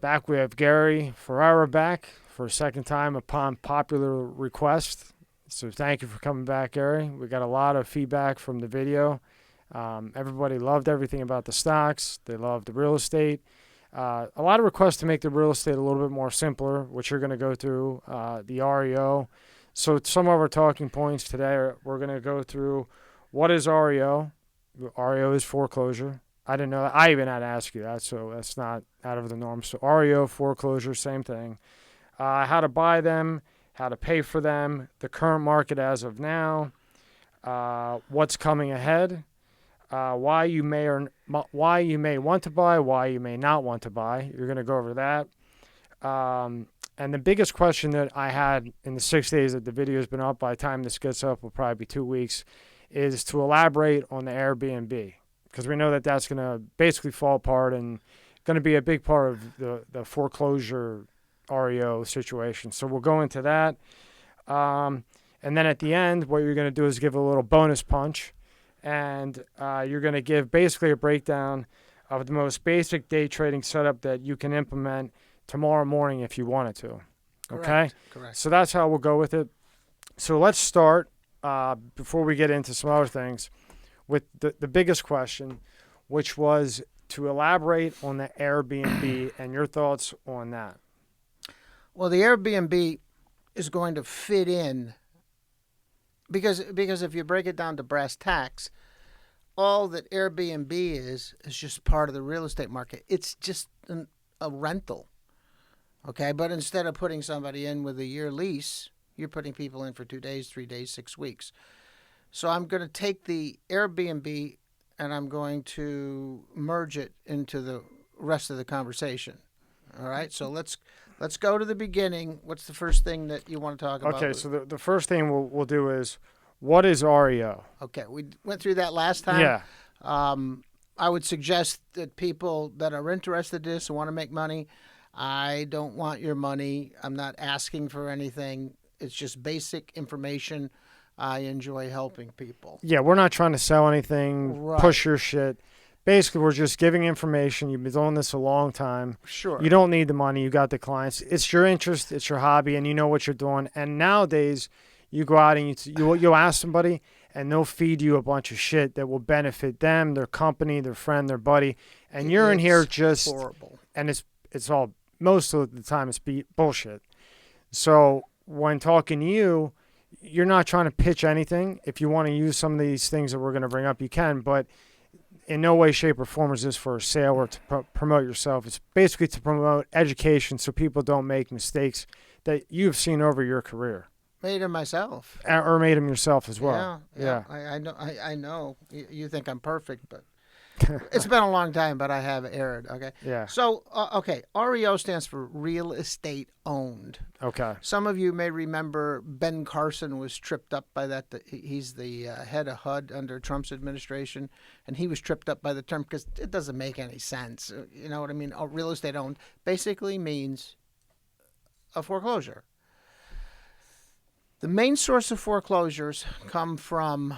Back we have Gary Ferrara back for a second time upon popular request. So thank you for coming back, Gary. We got a lot of feedback from the video. Everybody loved everything about the stocks. They loved the real estate. A lot of requests to make the real estate a little bit more simpler, which you're going to go through, the REO. So some of our talking points today, we're going to go through what is REO. REO is foreclosure. I didn't know that. I even had to ask you that, so that's not out of the norm. So REO, foreclosure, same thing. How to buy them, how to pay for them, the current market as of now, what's coming ahead, why you may want to buy, why you may not want to buy. You're going to go over that. And the biggest question that I had in the 6 days that the video has been up, by the time this gets up, will probably be 2 weeks, is to elaborate on the Airbnb. Because we know that that's going to basically fall apart and going to be a big part of the foreclosure REO situation. So we'll go into that. And then at the end, what you're going to do is give a little bonus punch. And you're going to give basically a breakdown of the most basic day trading setup that you can implement tomorrow morning if you wanted to. Okay? Correct. So that's how we'll go with it. So let's start, before we get into some other things, with the biggest question, which was to elaborate on the Airbnb and your thoughts on that. Well, the Airbnb is going to fit in because if you break it down to brass tacks, all that Airbnb is just part of the real estate market. It's just a rental, okay? But instead of putting somebody in with a year lease, you're putting people in for 2 days, 3 days, 6 weeks. So I'm going to take the Airbnb and I'm going to merge it into the rest of the conversation. All right? So let's go to the beginning. What's the first thing that you want to talk about? Okay, so the first thing we'll do is, what is REO? Okay, we went through that last time. Yeah. I would suggest that people that are interested in this and want to make money, I don't want your money. I'm not asking for anything. It's just basic information. I enjoy helping people. Yeah, we're not trying to sell anything, Right. push your shit. Basically, we're just giving information. You've been doing this a long time. Sure. You don't need the money. You got the clients. It's your interest. It's your hobby, and you know what you're doing. And nowadays, you go out and you'll ask somebody, and they'll feed you a bunch of shit that will benefit them, their company, their friend, their buddy. And you're in here just horrible. And it's all, most of the time, it's bullshit. So when talking to you, you're not trying to pitch anything. If you want to use some of these things that we're going to bring up, you can, but in no way, shape, or form is this for a sale or to promote yourself. It's basically to promote education so people don't make mistakes that you've seen over your career. Made them myself. Or made them yourself as well. Yeah. I know. You think I'm perfect, but it's been a long time, but I have erred. Okay. Yeah. So, okay. REO stands for real estate owned. Okay. Some of you may remember Ben Carson was tripped up by that. He's the head of HUD under Trump's administration, and he was tripped up by the term because it doesn't make any sense. You know what I mean? Real estate owned basically means a foreclosure. The main source of foreclosures come from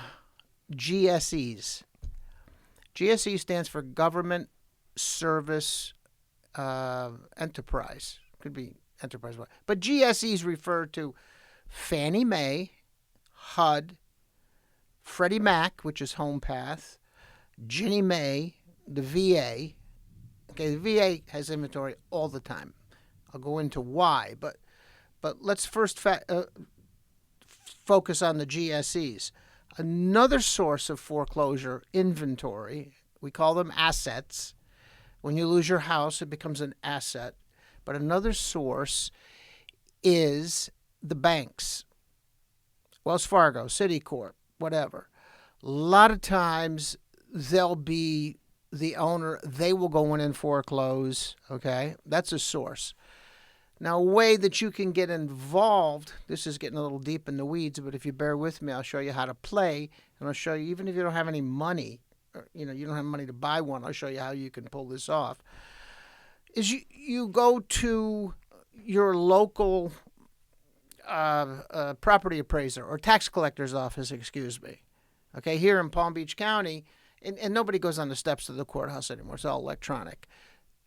GSEs. GSE stands for Government Service Enterprise. Could be enterprise, but GSEs refer to Fannie Mae, HUD, Freddie Mac, which is HomePath, Ginnie Mae, the VA. Okay, the VA has inventory all the time. I'll go into why, but let's first focus on the GSEs. Another source of foreclosure inventory, we call them assets. When you lose your house, it becomes an asset. But another source is the banks, Wells Fargo, Citicorp, whatever. A lot of times they'll be the owner. They will go in and foreclose, okay? That's a source. Now, a way that you can get involved, this is getting a little deep in the weeds, but if you bear with me, I'll show you how to play, and I'll show you, even if you don't have any money, or, you don't have money to buy one, I'll show you how you can pull this off, is you go to your local property appraiser or tax collector's office, okay, here in Palm Beach County, and nobody goes on the steps of the courthouse anymore. It's all electronic.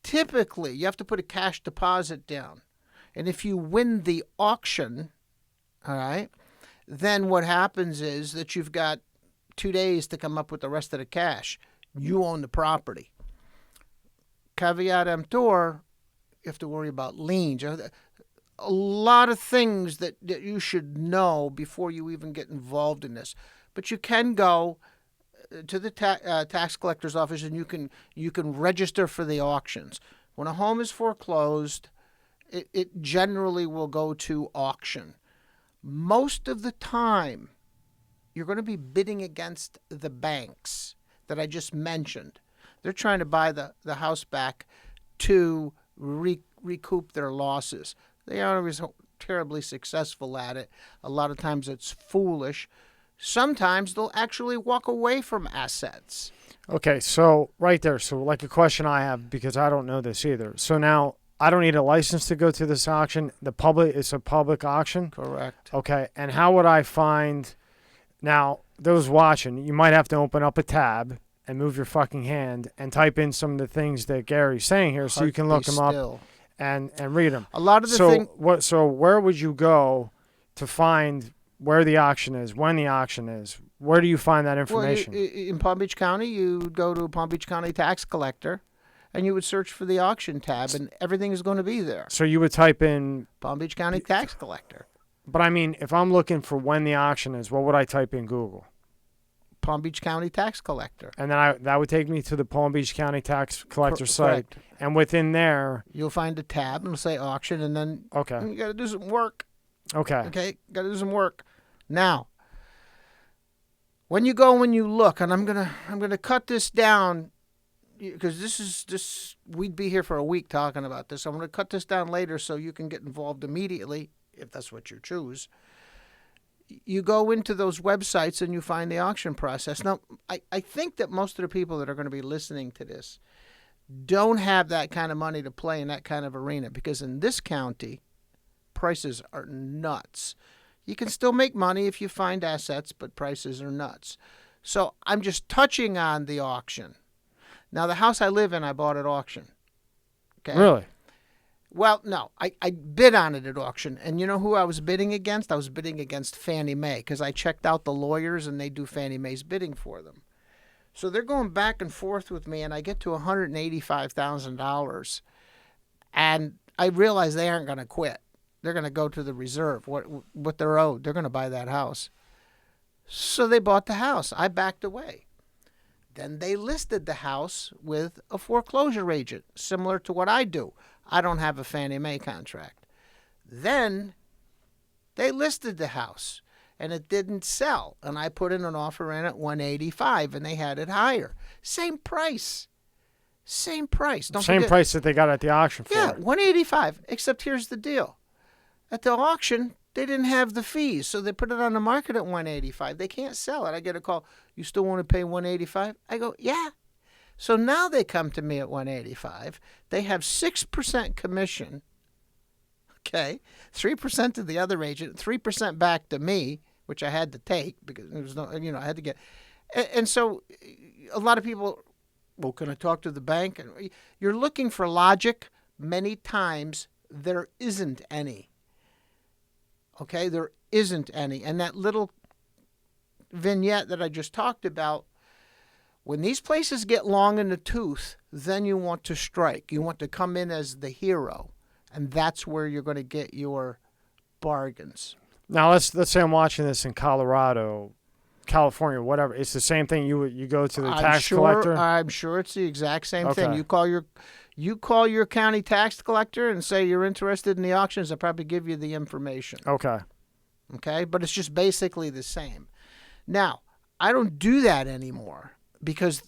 typically you have to put a cash deposit down. And if you win the auction, all right, then what happens is that you've got 2 days to come up with the rest of the cash. You own the property. Caveat emptor, you have to worry about liens. A lot of things that you should know before you even get involved in this. But you can go to the tax collector's office and you can register for the auctions. When a home is foreclosed, it generally will go to auction. Most of the time, you're going to be bidding against the banks that I just mentioned. They're trying to buy the house back to recoup their losses. They aren't always terribly successful at it. A lot of times it's foolish. Sometimes they'll actually walk away from assets. Okay, so right there. So like a question I have, because I don't know this either. So now I don't need a license to go to this auction. It's a public auction? Correct. Okay, and how would I find... Now, those watching, you might have to open up a tab and move your fucking hand and type in some of the things that Gary's saying here so you can look them up and read them. A lot of the things... So where would you go to find where the auction is, when the auction is? Where do you find that information? Well, in Palm Beach County, you would go to Palm Beach County tax collector, and you would search for the auction tab, and everything is going to be there. So you would type in... Palm Beach County tax collector. But I mean, if I'm looking for when the auction is, what would I type in Google? Palm Beach County tax collector. And then that would take me to the Palm Beach County tax collector site. Correct. And within there... You'll find a tab and it'll say auction, and then okay, you got to do some work. Okay. Okay, got to do some work. Now, when you go, when you look, and I'm gonna cut this down because this we'd be here for a week talking about this. I'm gonna cut this down later so you can get involved immediately if that's what you choose. You go into those websites and you find the auction process. Now, I think that most of the people that are going to be listening to this don't have that kind of money to play in that kind of arena, because in this county, prices are nuts. You can still make money if you find assets, but prices are nuts. So I'm just touching on the auction. Now, the house I live in, I bought at auction. Okay? Really? Well, no. I bid on it at auction. And you know who I was bidding against? I was bidding against Fannie Mae, because I checked out the lawyers, and they do Fannie Mae's bidding for them. So they're going back and forth with me, and I get to $185,000. And I realize they aren't going to quit. They're going to go to the reserve, what they're owed. They're going to buy that house. So they bought the house. I backed away. Then they listed the house with a foreclosure agent, similar to what I do. I don't have a Fannie Mae contract. Then they listed the house, and it didn't sell. And I put in an offer in at $185, and they had it higher. Same price. Same price. Don't Same forget, price that they got at the auction for. Yeah, $185. Except here's the deal. At the auction, they didn't have the fees, so they put it on the market at $185. They can't sell it. I get a call, you still want to pay $185? I go, yeah. So now they come to me at $185. They have 6% commission, okay, 3% to the other agent, 3% back to me, which I had to take because there was no, I had to get. And so a lot of people, well, can I talk to the bank? And you're looking for logic. Many times there isn't any. Okay, there isn't any. And that little vignette that I just talked about, when these places get long in the tooth, then you want to strike. You want to come in as the hero. And that's where you're going to get your bargains. Now, let's say I'm watching this in Colorado, California, whatever. It's the same thing. You go to the tax collector? I'm sure it's the exact same thing. You call your county tax collector and say you're interested in the auctions. They'll probably give you the information. Okay. Okay? But it's just basically the same. Now, I don't do that anymore because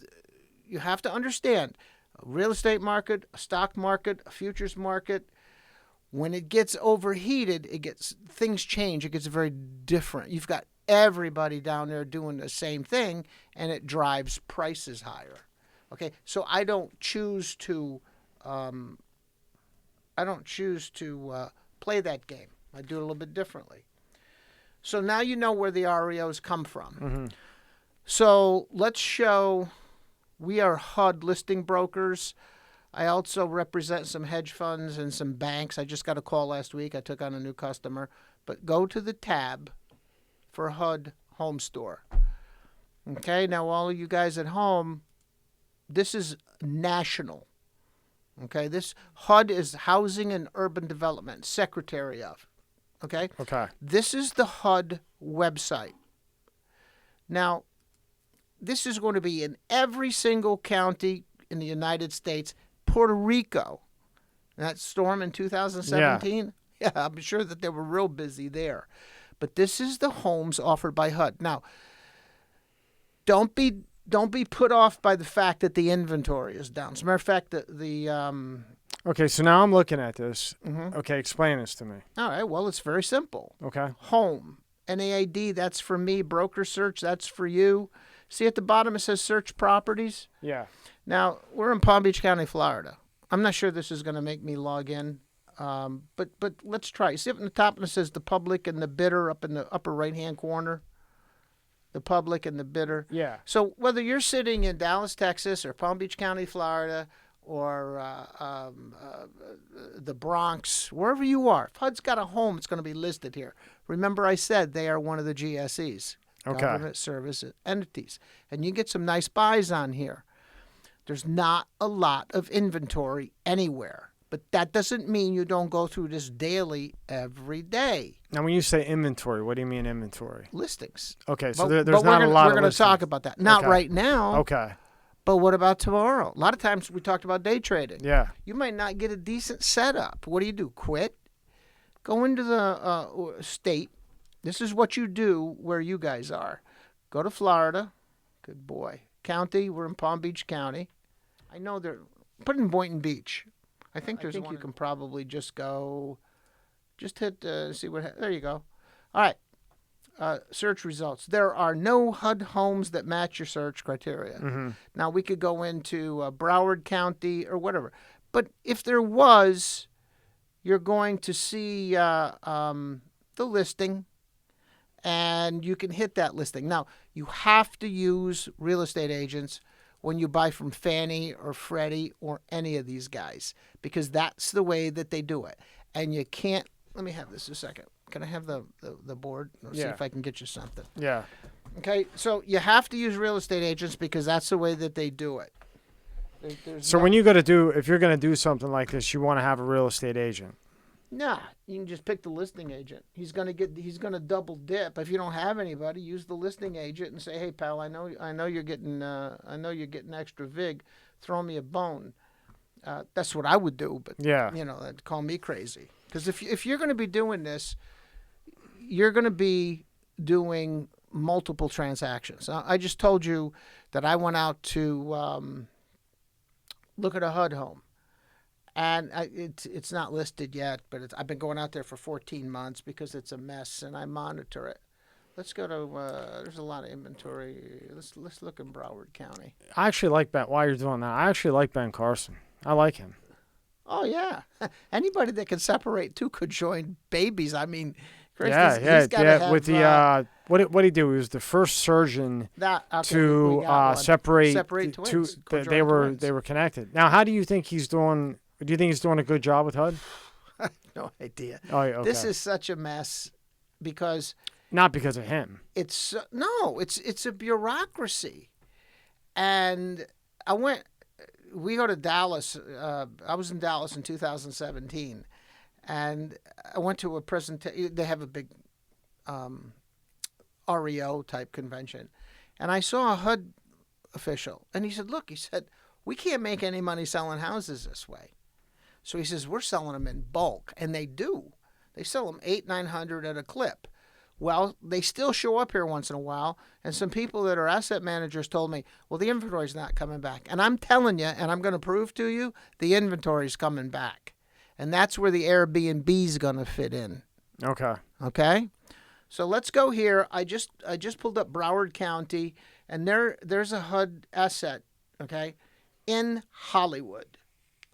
you have to understand a real estate market, a stock market, a futures market, when it gets overheated, things change. It gets very different. You've got everybody down there doing the same thing, and it drives prices higher. Okay, so I don't choose to play that game. I do it a little bit differently. So now you know where the REOs come from. Mm-hmm. So let's show we are HUD listing brokers. I also represent some hedge funds and some banks. I just got a call last week. I took on a new customer. But go to the tab for HUD Home Store. Okay, now all of you guys at home, this is national. Okay, this HUD is Housing and Urban Development, Secretary of. Okay? Okay. This is the HUD website. Now, this is going to be in every single county in the United States. Puerto Rico, that storm in 2017, yeah, I'm sure that they were real busy there. But this is the homes offered by HUD. Now, don't be put off by the fact that the inventory is down. As a matter of fact, Okay, so now I'm looking at this. Mhm. Okay, explain this to me. All right, well, it's very simple. Okay. Home, NAAD, that's for me. Broker search, that's for you. See at the bottom it says search properties? Yeah. Now, we're in Palm Beach County, Florida. I'm not sure this is going to make me log in, but let's try. You see up in the top and it says the public and the bidder up in the upper right-hand corner? The public and the bidder. Yeah. So whether you're sitting in Dallas, Texas, or Palm Beach County, Florida, or the Bronx, wherever you are, if HUD's got a home, it's going to be listed here. Remember I said they are one of the GSEs, Okay. Government Service Entities. And you can get some nice buys on here. There's not a lot of inventory anywhere. But that doesn't mean you don't go through this daily every day. Now, when you say inventory, what do you mean inventory? Listings. Okay, so But there's not a lot we're of going to listings. talk about that. Not Okay. right now, Okay. but what about tomorrow? A lot of times we talked about day trading. Yeah. You might not get a decent setup. What do? Quit? Go into the state. This is what you do where you guys are. Go to Florida. Good boy. County. We're in Palm Beach County. I know they're... Put in Boynton Beach. I think you can probably just go... Just hit... see what... There you go. All right. Search results. There are no HUD homes that match your search criteria. Mm-hmm. Now, we could go into Broward County or whatever. But if there was, you're going to see the listing, and you can hit that listing. Now, you have to use real estate agents when you buy from Fannie or Freddie or any of these guys, because that's the way that they do it. And you can't... Let me have this a second. Can I have the board? Let's see Yeah. if I can get you something. Yeah. Okay, so you have to use real estate agents because that's the way that they do it. So when you if you're going to do something like this, you want to have a real estate agent. Nah, you can just pick the listing agent. He's gonna double dip. If you don't have anybody, use the listing agent and say, "Hey, pal, I know you're getting extra vig. Throw me a bone." That's what I would do, but Yeah. they'd call me crazy. Because if you're going to be doing this, you're going to be doing multiple transactions. I just told you that I went out to look at a HUD home. And it's not listed yet, but I've been going out there for 14 months because it's a mess, and I monitor it. Let's go to, there's a lot of inventory. Let's look in Broward County. I actually like Ben. While you're doing that, I actually like Ben Carson. I like him. Oh, yeah. Anybody that can separate two could join babies. I mean, Chris, Yeah. he's gotta have, With the what did he do? He was the first surgeon to separate twins. They were connected. Now, how do you think he's doing? Do you think he's doing a good job with HUD? No idea. Oh, yeah, okay. This is such a mess because Not because of him. it's a bureaucracy. And we go to Dallas. I was in Dallas in 2017, and I went to a presentation. They have a big REO type convention, and I saw a HUD official, and he said, "Look," he said, "we can't make any money selling houses this way." So he says, "We're selling them in bulk," and they do. They sell them 800-900 at a clip. Well, they still show up here once in a while, and some people that are asset managers told me, well, the inventory's not coming back. And I'm telling you, and I'm going to prove to you, the inventory's coming back. And that's where the Airbnb's going to fit in. Okay. Okay? So let's go here. I just pulled up Broward County, and there's a HUD asset, okay, in Hollywood,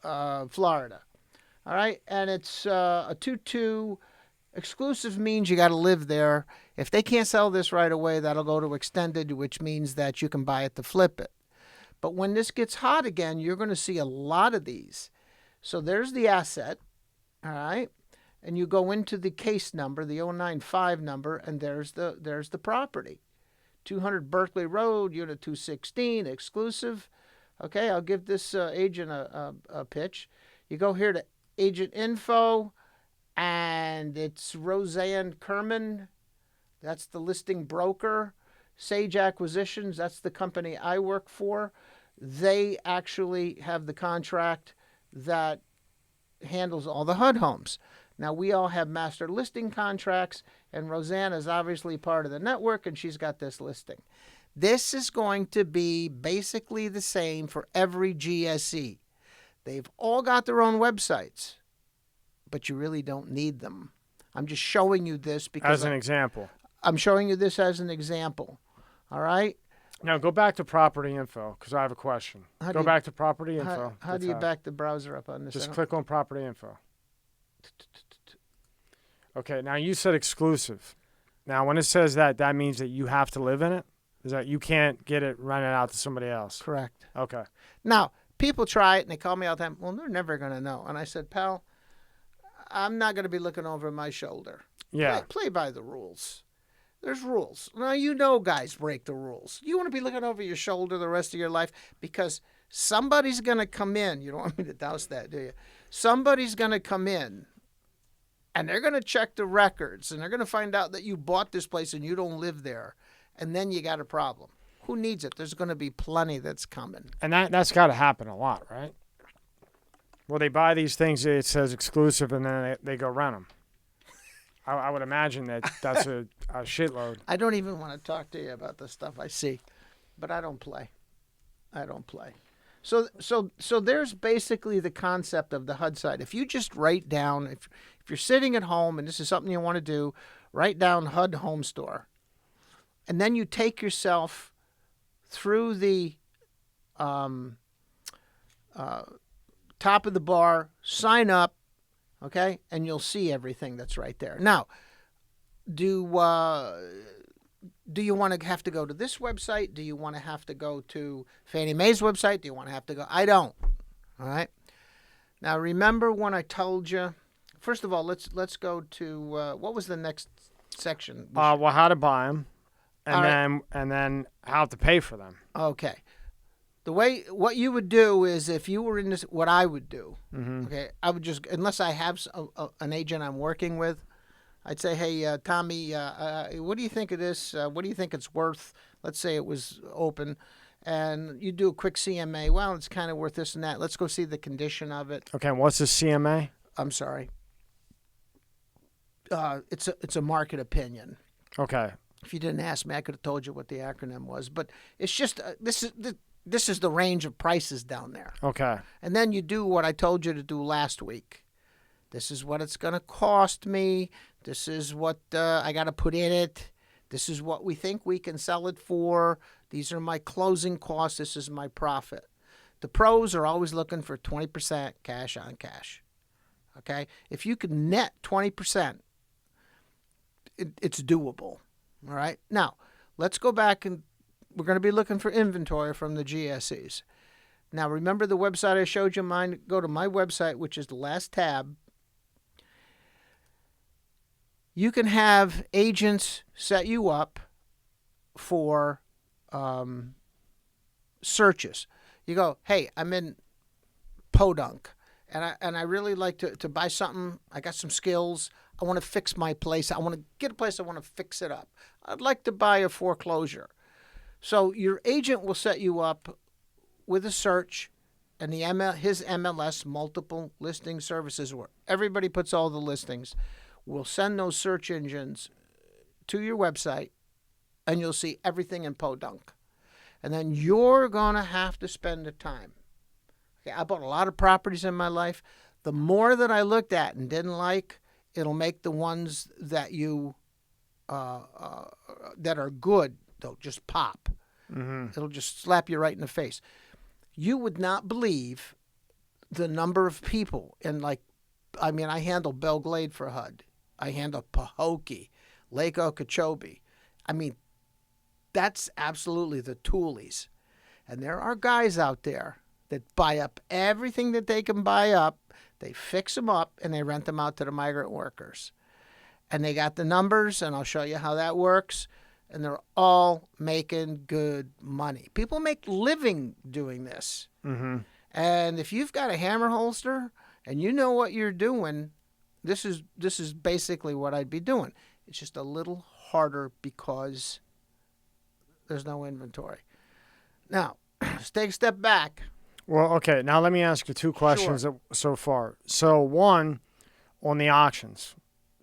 Florida. All right? And it's a 2-2. Exclusive means you got to live there. If they can't sell this right away, that'll go to extended, which means that you can buy it to flip it. But when this gets hot again, you're going to see a lot of these. So there's the asset, all right? And you go into the case number, the 095 number, and there's the property. 200 Berkeley Road, Unit 216, exclusive. Okay, I'll give this agent a pitch. You go here to agent info, and it's Roseanne Kerman. That's the listing broker. Sage Acquisitions, that's the company I work for. They actually have the contract that handles all the HUD homes. Now, we all have master listing contracts, and Roseanne is obviously part of the network, and she's got this listing. This is going to be basically the same for every GSE. They've all got their own websites, but you really don't need them. I'm just showing you this because... As an example. I'm showing you this as an example. All right? Now, go back to property info, because I have a question. Go back to property info. How do you back the browser up on this? Just click on property info. Okay, now you said exclusive. Now, when it says that, that means that you have to live in it? Is that you can't get it rented out to somebody else? Correct. Okay. Now, people try it, and they call me all the time, well, they're never going to know. And I said, pal, I'm not going to be looking over my shoulder. Yeah. Play by the rules. There's rules. Now, you know guys break the rules. You want to be looking over your shoulder the rest of your life because somebody's going to come in. You don't want me to douse that, do you? Somebody's going to come in, and they're going to check the records, and they're going to find out that you bought this place and you don't live there, and then you got a problem. Who needs it? There's going to be plenty that's coming. And that's got to happen a lot, right? Well, they buy these things, it says exclusive, and then they go rent them. I would imagine that's a shitload. I don't even want to talk to you about the stuff I see, but I don't play. I don't play. So there's basically the concept of the HUD site. If you just write down, if you're sitting at home and this is something you want to do, write down HUD Home Store. And then you take yourself through the top of the bar, sign up, okay, and you'll see everything that's right there. Now, do you want to have to go to this website? Do you want to have to go to Fannie Mae's website? Do you want to have to go? I don't. All right. Now, remember when I told you? First of all, let's go to what was the next section? Well, how to buy them, and then how to pay for them. Okay. What you would do is if you were in this, what I would do, okay, I would just, unless I have an agent I'm working with, I'd say, hey, Tommy, what do you think of this? What do you think it's worth? Let's say it was open, and you do a quick CMA. Well, it's kind of worth this and that. Let's go see the condition of it. Okay, what's the CMA? I'm sorry. It's a market opinion. Okay. If you didn't ask me, I could have told you what the acronym was. But it's just this is the range of prices down there. Okay. And then you do what I told you to do last week. This is what it's going to cost me. This is what I got to put in it. This is what we think we can sell it for. These are my closing costs. This is my profit. The pros are always looking for 20% cash on cash. Okay? If you can net 20%, it's doable. All right? Now, let's go back and we're going to be looking for inventory from the GSEs. Now, remember the website I showed you? Mine. Go to my website, which is the last tab. You can have agents set you up for searches. You go, hey, I'm in Podunk, and I really like to buy something. I got some skills. I want to fix my place. I want to get a place. I want to fix it up. I'd like to buy a foreclosure. So your agent will set you up with a search and his MLS, multiple listing services, where everybody puts all the listings. We'll send those search engines to your website, and you'll see everything in Podunk. And then you're going to have to spend the time. Okay, I bought a lot of properties in my life. The more that I looked at and didn't like, it'll make the ones that you that are good, they'll just pop. Mm-hmm. It'll just slap you right in the face. You would not believe the number of people, and I handle Belle Glade for HUD. I handle Pahokee, Lake Okeechobee. I mean, that's absolutely the toolies. And there are guys out there that buy up everything that they can buy up. They fix them up and they rent them out to the migrant workers. And they got the numbers, and I'll show you how that works. And they're all making good money. People make living doing this. Mm-hmm. And if you've got a hammer holster and you know what you're doing, this is basically what I'd be doing. It's just a little harder because there's no inventory. Now, let's take a step back. Well, okay. Now let me ask you two questions so far. So one, on the auctions,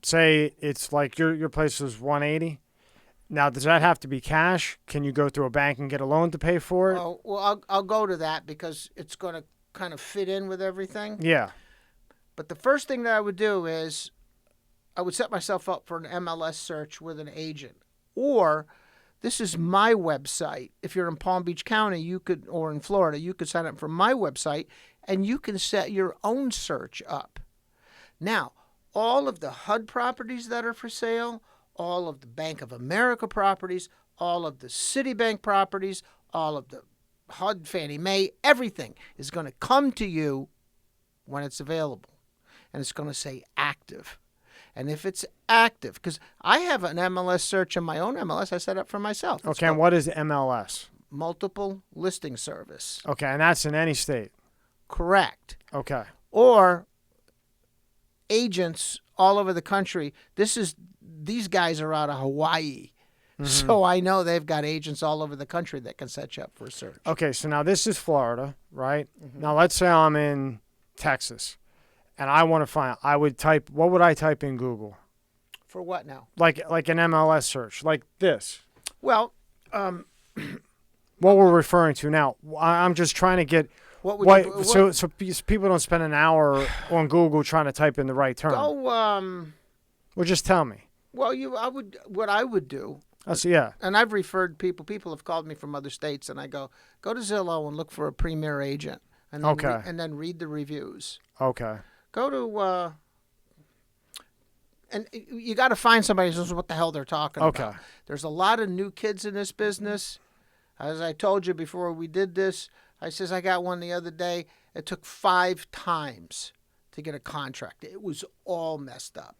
say it's like your place is 180. Now, does that have to be cash? Can you go through a bank and get a loan to pay for it? Oh, well, I'll go to that because it's going to kind of fit in with everything. Yeah. But the first thing that I would do is I would set myself up for an MLS search with an agent. Or this is my website. If you're in Palm Beach County, or in Florida, you could sign up for my website and you can set your own search up. Now, all of the HUD properties that are for sale, all of the Bank of America properties, all of the Citibank properties, all of the HUD, Fannie Mae, everything is going to come to you when it's available. And it's going to say active. And if it's active, because I have an MLS search in my own MLS I set up for myself. It's Okay, and what is MLS? Multiple Listing Service. Okay, and that's in any state. Correct. Okay. Or agents all over the country. These guys are out of Hawaii. Mm-hmm. So I know they've got agents all over the country that can set you up for a search. Okay, so now this is Florida, right? Mm-hmm. Now let's say I'm in Texas and I want to find, what would I type in Google? For what now? Like an MLS search, like this. Well, what we're referring to now, I'm just trying to get, so people don't spend an hour on Google trying to type in the right term. Well, just tell me. Well, what I would do. Yeah. And I've referred people have called me from other states, and I go to Zillow and look for a premier agent. And then and then read the reviews. Okay. Go to, and you got to find somebody who knows what the hell they're talking about. There's a lot of new kids in this business. As I told you before we did this, I got one the other day. It took 5 times to get a contract. It was all messed up.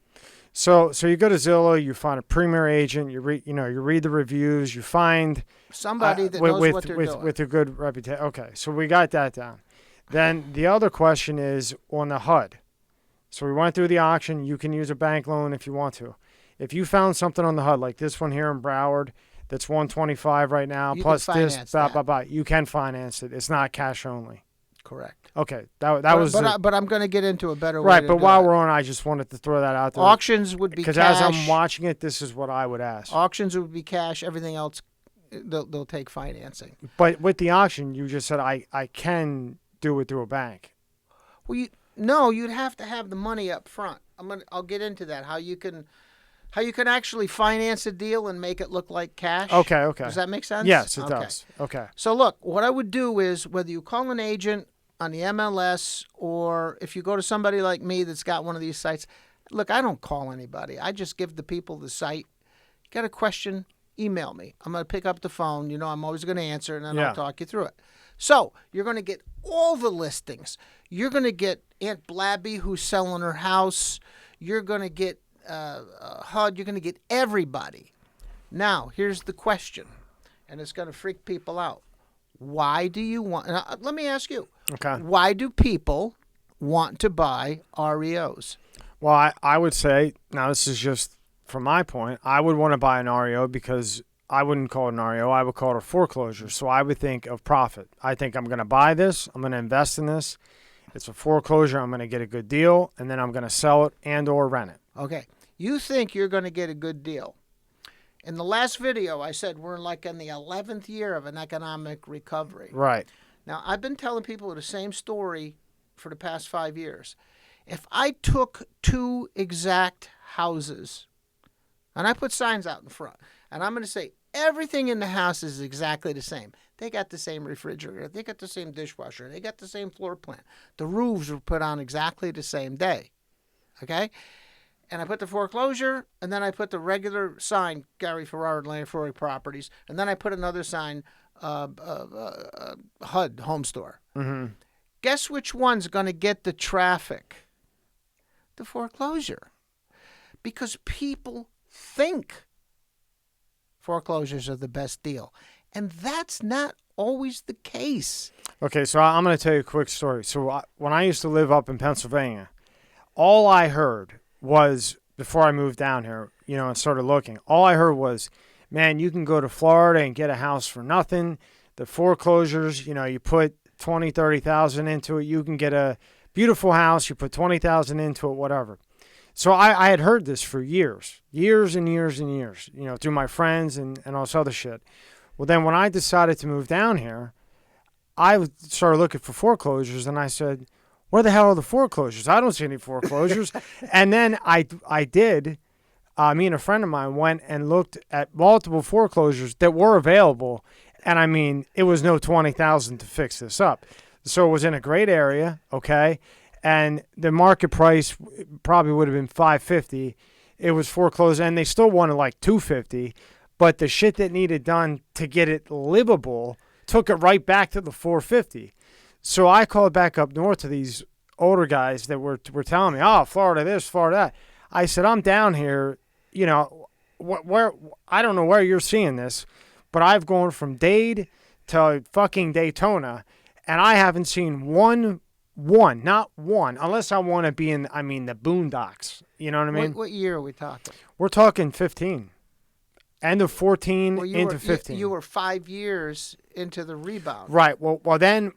So you go to Zillow, you find a premier agent, you read the reviews, you find somebody that knows what they're doing with a good reputation. Okay, so we got that down. Then the other question is on the HUD. So we went through the auction. You can use a bank loan if you want to. If you found something on the HUD like this one here in Broward, that's $125 right now, you plus this, blah, blah, blah. You can finance it. It's not cash only. Correct. Okay, but I'm going to get into a better way. Right, but while we're on, I just wanted to throw that out there. Auctions would be cash. Because as I'm watching it, this is what I would ask. Auctions would be cash. Everything else, they'll take financing. But with the auction, you just said I can do it through a bank. Well, you'd have to have the money up front. I'll get into that. How you can actually finance a deal and make it look like cash. Okay. Does that make sense? Yes, it does. Okay. So look, what I would do is whether you call an agent on the MLS or if you go to somebody like me that's got one of these sites, look, I don't call anybody. I just give the people the site. Got a question? Email me. I'm going to pick up the phone. I'm always going to answer, and then I'll talk you through it. So you're going to get all the listings. You're going to get Aunt Blabby who's selling her house. You're going to get HUD. You're going to get everybody. Now, here's the question, and it's going to freak people out. Why do you want... let me ask you. Okay. Why do people want to buy REOs? Well, I would say, now this is just from my point, I would want to buy an REO because I wouldn't call it an REO. I would call it a foreclosure. So I would think of profit. I think I'm going to buy this. I'm going to invest in this. It's a foreclosure. I'm going to get a good deal, and then I'm going to sell it and or rent it. Okay. You think you're going to get a good deal. In the last video, I said we're in the 11th year of an economic recovery. Right. Now, I've been telling people the same story for the past 5 years. If I took 2 exact houses and I put signs out in front, and I'm going to say everything in the house is exactly the same. They got the same refrigerator. They got the same dishwasher. They got the same floor plan. The roofs were put on exactly the same day. Okay? And I put the foreclosure, and then I put the regular sign, Gary Ferrara, Land Properties, and then I put another sign, HUD, home store. Mm-hmm. Guess which one's going to get the traffic? The foreclosure. Because people think foreclosures are the best deal. And that's not always the case. Okay, so I'm going to tell you a quick story. So when I used to live up in Pennsylvania, all I heard was, before I moved down here, and started looking, all I heard was, man, you can go to Florida and get a house for nothing. The foreclosures, you put 20, 30,000 into it, you can get a beautiful house, you put 20,000 into it, whatever. So I had heard this for years and years and years, through my friends and all this other shit. Well, then when I decided to move down here, I started looking for foreclosures, and I said, where the hell are the foreclosures? I don't see any foreclosures. And then I did. Me and a friend of mine went and looked at multiple foreclosures that were available. And I mean, it was no 20,000 to fix this up. So it was in a great area, okay? And the market price probably would have been $550. It was foreclosed, and they still wanted like $250. But the shit that needed done to get it livable took it right back to the $450. So I called back up north to these older guys that were telling me, oh, Florida this, Florida that. I said, I'm down here, where I don't know where you're seeing this, but I've gone from Dade to fucking Daytona, and I haven't seen one, not one, unless I want to be in, the boondocks. You know what I mean? What year are we talking? We're talking 15. End of 14 into 15. You were 5 years into the rebound. Right. Well, then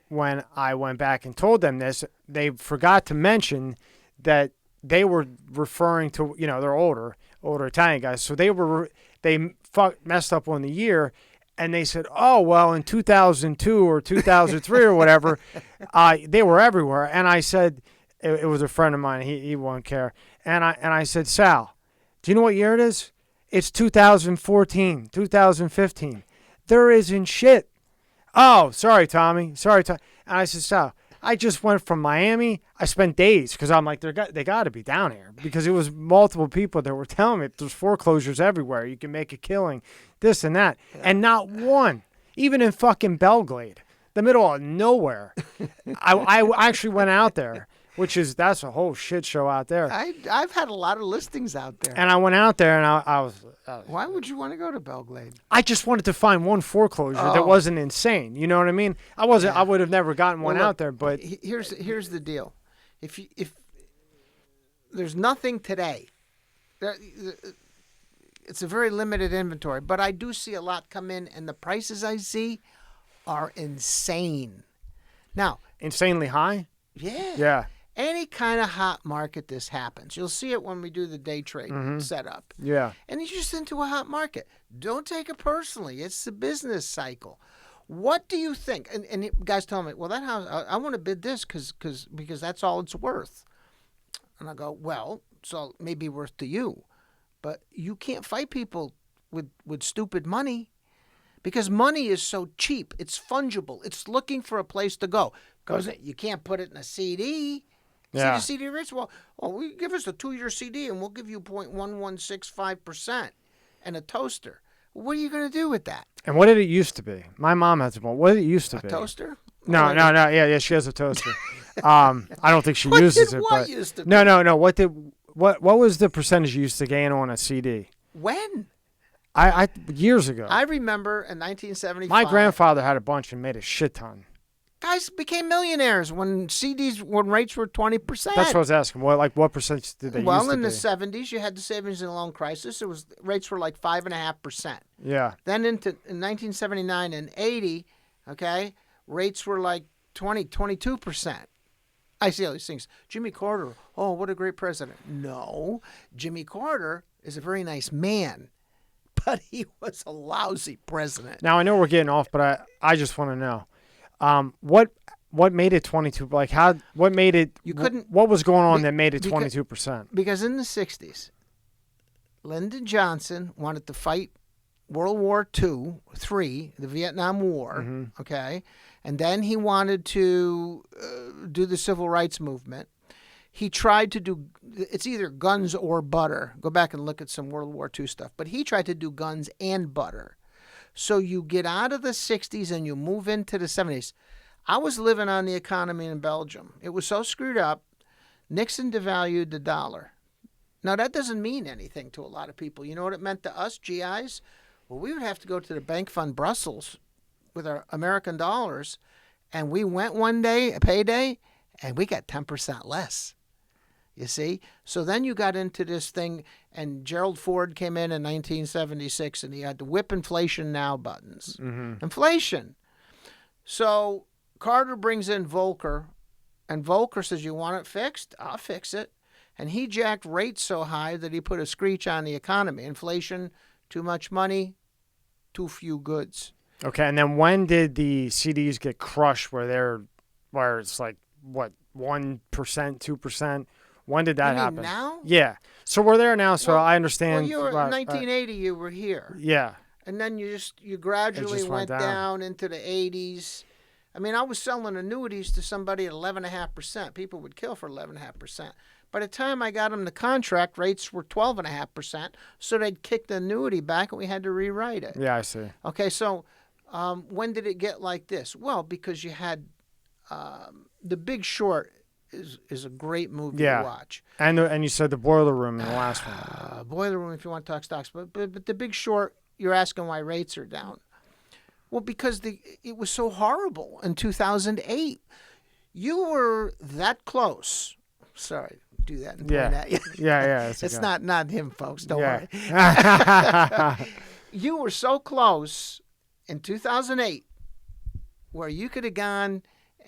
when I went back and told them this, they forgot to mention that they were referring to, they're older Italian guys. So they messed up on the year, and they said, oh, well, in 2002 or 2003 or whatever, they were everywhere. And I said, it was a friend of mine. He won't care. And I said, Sal, do you know what year it is? It's 2014, 2015. There isn't shit. Oh, sorry, Tommy. Sorry, Tommy. And I said, Sal, I just went from Miami. I spent days because I'm like, they got to be down here, because it was multiple people that were telling me there's foreclosures everywhere. You can make a killing, this and that. And not one, even in fucking Belgrade, the middle of nowhere. I actually went out there. That's a whole shit show out there. I've had a lot of listings out there. And I went out there, and I was why would you want to go to Belgrade? I just wanted to find one foreclosure that wasn't insane. You know what I mean? I would have never gotten one out there. But here's the deal: if there's nothing today, it's a very limited inventory. But I do see a lot come in, and the prices I see are insane. Now, insanely high. Yeah. Yeah. Any kind of hot market, this happens. You'll see it when we do the day trade setup. Yeah. And you're just into a hot market. Don't take it personally. It's the business cycle. What do you think? And guys tell me, well, that house, I want to bid this because that's all it's worth. And I go, well, so it may be worth to you. But you can't fight people with stupid money, because money is so cheap. It's fungible. It's looking for a place to go. Because you can't put it in a CD. Yeah. CD rates, well, we give us a 2-year CD and we'll give you 0.1165% and a toaster. What are you going to do with that? And what did it used to be? My mom has one. What did it used to be? A toaster? No. Yeah, she has a toaster. I don't think she uses it. What used to be? No. What was the percentage you used to gain on a CD? When? I years ago. I remember in 1975. My grandfather had a bunch and made a shit ton. Guys became millionaires when rates were 20%. That's what I was asking. What percentage did they use to be? Well, in the 70s, you had the savings and loan crisis. Rates were like 5.5%. Yeah. Then in 1979 and 80, okay, rates were like 22%. I see all these things. Jimmy Carter, oh, what a great president. No, Jimmy Carter is a very nice man, but he was a lousy president. Now, I know we're getting off, but I just want to know. What made it 22? Like what made it? You couldn't. What was going on that made it 22%? Because in the 60s, Lyndon Johnson wanted to fight World War III, the Vietnam War, okay, and then he wanted to do the civil rights movement. He tried to do, it's either guns or butter. Go back and look at some World War II stuff, but he tried to do guns and butter. So you get out of the 60s and you move into the 70s. I was living on the economy in Belgium. It was so screwed up. Nixon devalued the dollar. Now, that doesn't mean anything to a lot of people. You know what it meant to us, GIs? Well, we would have to go to the Bank Fund Brussels with our American dollars, and we went one day, a payday, and we got 10% less. You see? So then you got into this thing, and Gerald Ford came in 1976, and he had the whip inflation now buttons. Mm-hmm. Inflation. So Carter brings in Volcker, and Volcker says, you want it fixed? I'll fix it. And he jacked rates so high that he put a screech on the economy. Inflation, too much money, too few goods. Okay, and then when did the CDs get crushed where it's like, what, 1%, 2%? When did that happen? Now? Yeah. So we're there now, so Well, I understand. Well, you were, in 1980, you were here. Yeah. And then you gradually went down. down into the 80s. I mean, I was selling annuities to somebody at 11.5%. People would kill for 11.5%. By the time I got them the contract, rates were 12.5%. So they'd kick the annuity back, and we had to rewrite it. Yeah, I see. Okay, so when did it get like this? Well, because you had The Big Short is a great movie to watch. And you said The Boiler Room in the last one. Boiler Room, if you want to talk stocks, but The Big Short, you're asking why rates are down. Well, because it was so horrible in 2008. You were that close. Sorry, do that. And point at you. Yeah. It's not him, folks. Don't worry. You were so close in 2008 where you could have gone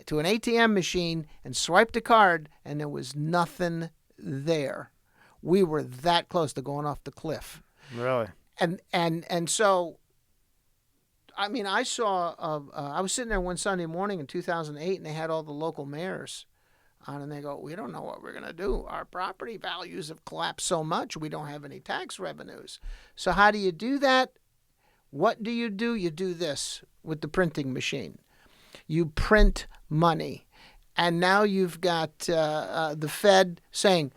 to an ATM machine and swiped a card and there was nothing there. We were that close to going off the cliff. Really? And so, I mean, I saw, I was sitting there one Sunday morning in 2008 and they had all the local mayors on and they go, we don't know what we're going to do. Our property values have collapsed so much, we don't have any tax revenues. So how do you do that? What do? You do this with the printing machine. You print money. And now you've got the Fed saying,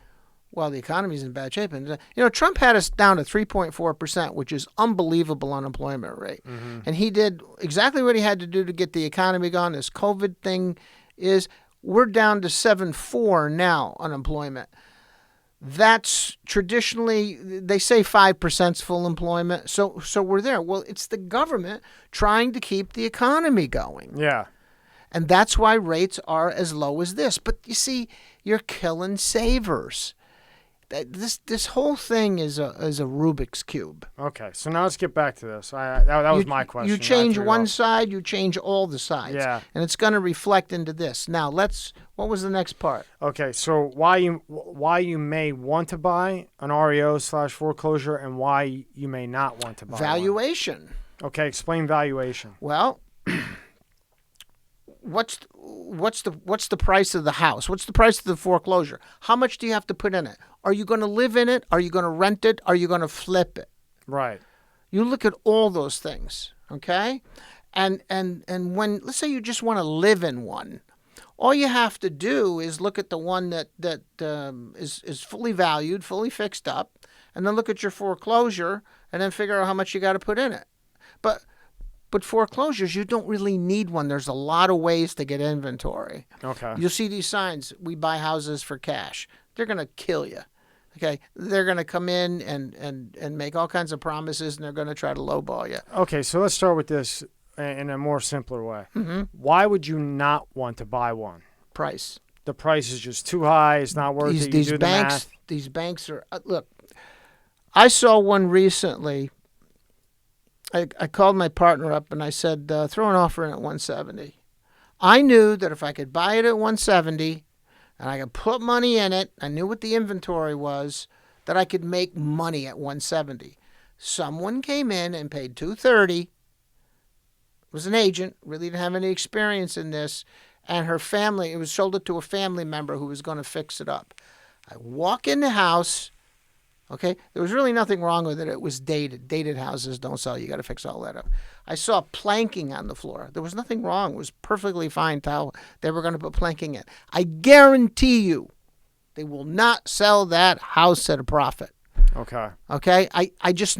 well, the economy's in bad shape. And, Trump had us down to 3.4%, which is unbelievable unemployment rate. Mm-hmm. And he did exactly what he had to do to get the economy going. This COVID thing we're down to 7.4 now, unemployment. That's traditionally, they say 5% is full employment. So we're there. Well, it's the government trying to keep the economy going. Yeah. And that's why rates are as low as this. But you see, you're killing savers. This whole thing is a Rubik's Cube. Okay, so now let's get back to this. That was my question. You change one side, you change all the sides. Yeah. And it's going to reflect into this. Now, what was the next part? Okay, so why you may want to buy an REO/foreclosure and why you may not want to buy valuation. One. Okay, explain valuation. Well, what's the price of the house? What's the price of the foreclosure? How much do you have to put in it? Are you going to live in it? Are you going to rent it? Are you going to flip it? Right. You look at all those things, okay? And when, let's say you just want to live in one, all you have to do is look at the one that is fully valued, fully fixed up, and then look at your foreclosure and then figure out how much you got to put in it. But foreclosures, you don't really need one. There's a lot of ways to get inventory. Okay. You'll see these signs, we buy houses for cash. They're going to kill you. Okay, they're going to come in and make all kinds of promises, and they're going to try to lowball you. Okay, so let's start with this in a more simpler way. Mm-hmm. Why would you not want to buy one? Price. The price is just too high. It's not worth it. These banks. These banks are. Look, I saw one recently. I called my partner up and I said, throw an offer in at 170. I knew that if I could buy it at 170. And I could put money in it, I knew what the inventory was, that I could make money at 170. Someone came in and paid 230. It was an agent, really didn't have any experience in this, and her family, it was sold it to a family member who was going to fix it up. I walk in the house, okay, there was really nothing wrong with it. It was dated. Dated houses don't sell. You got to fix all that up. I saw planking on the floor. There was nothing wrong. It was perfectly fine tile. They were going to put planking in. I guarantee you they will not sell that house at a profit. Okay. Okay? I just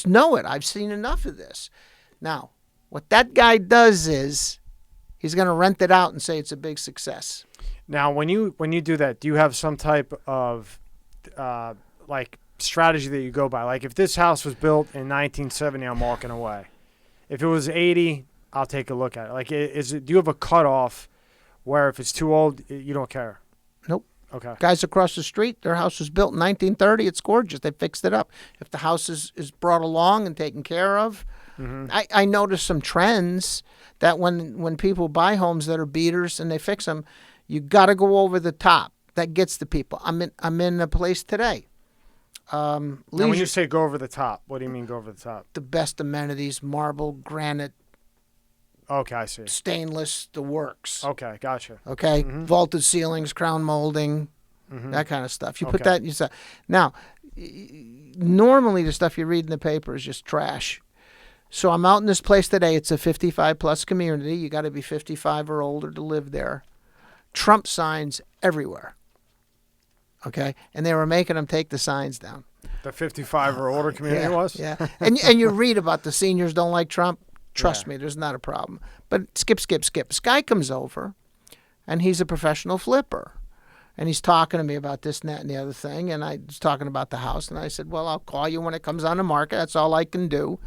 know it. I've seen enough of this. Now, what that guy does is he's going to rent it out and say it's a big success. Now, when you do that, do you have some type of like strategy that you go by? Like, if this house was built in 1970, I'm walking away. If it was 80, I'll take a look at it. Like, do you have a cutoff where if it's too old, you don't care? Nope. Okay. Guys across the street, their house was built in 1930. It's gorgeous. They fixed it up. If the house is brought along and taken care of, I noticed some trends that when people buy homes that are beaters and they fix them, you got to go over the top. That gets the people. I'm in a place today. Now, when you say go over the top, what do you mean go over the top? The best amenities: marble, granite. Okay, I see. Stainless, the works. Okay, gotcha. Okay, vaulted ceilings, crown molding, that kind of stuff. You put that in your stuff. Now, normally the stuff you read in the paper is just trash. So I'm out in this place today. It's a 55-plus community. You got to be 55 or older to live there. Trump signs everywhere. Okay, and they were making them take the signs down. The 55 or older community was? Yeah, and you read about the seniors don't like Trump. Trust me, there's not a problem. But skip. This guy comes over, and he's a professional flipper. And he's talking to me about this and that and the other thing. And I was talking about the house. And I said, well, I'll call you when it comes on the market. That's all I can do.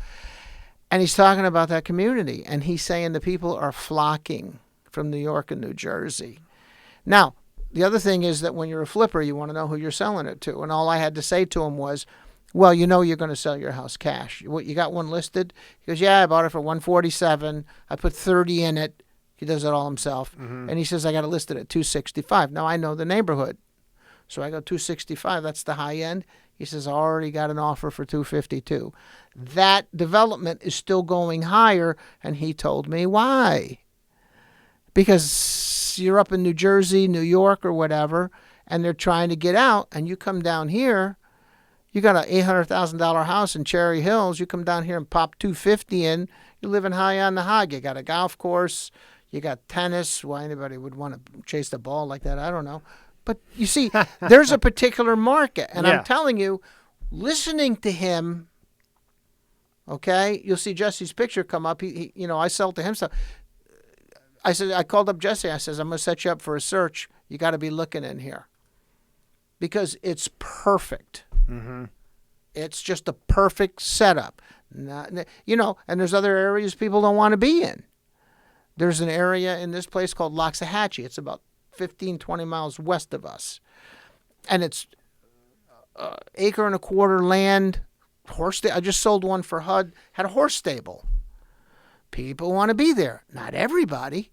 And he's talking about that community. And he's saying the people are flocking from New York and New Jersey. Now, the other thing is that when you're a flipper, you want to know who you're selling it to. And all I had to say to him was, well, you know you're going to sell your house cash. What, you got one listed? He goes, yeah, I bought it for $147. I put $30 in it. He does it all himself. And he says, I got it listed at $265. Now, I know the neighborhood. So I go, $265, that's the high end. He says, I already got an offer for $252. That development is still going higher, and he told me why. Because you're up in New Jersey, New York, or whatever, and they're trying to get out, and you come down here. You got an $800,000 house in Cherry Hills. You come down here and pop $250 in. You're living high on the hog. You got a golf course. You got tennis. Why anybody would want to chase the ball like that, I don't know. But you see, there's a particular market. And I'm telling you, listening to him, okay, you'll see Jesse's picture come up. He I sell to him stuff. I called up Jesse. I says, I'm going to set you up for a search. You got to be looking in here. Because it's perfect. It's just a perfect setup. And there's other areas people don't want to be in. There's an area in this place called Loxahatchee. It's about 15, 20 miles west of us. And it's acre and a quarter land. I just sold one for HUD. Had a horse stable. People want to be there. Not everybody.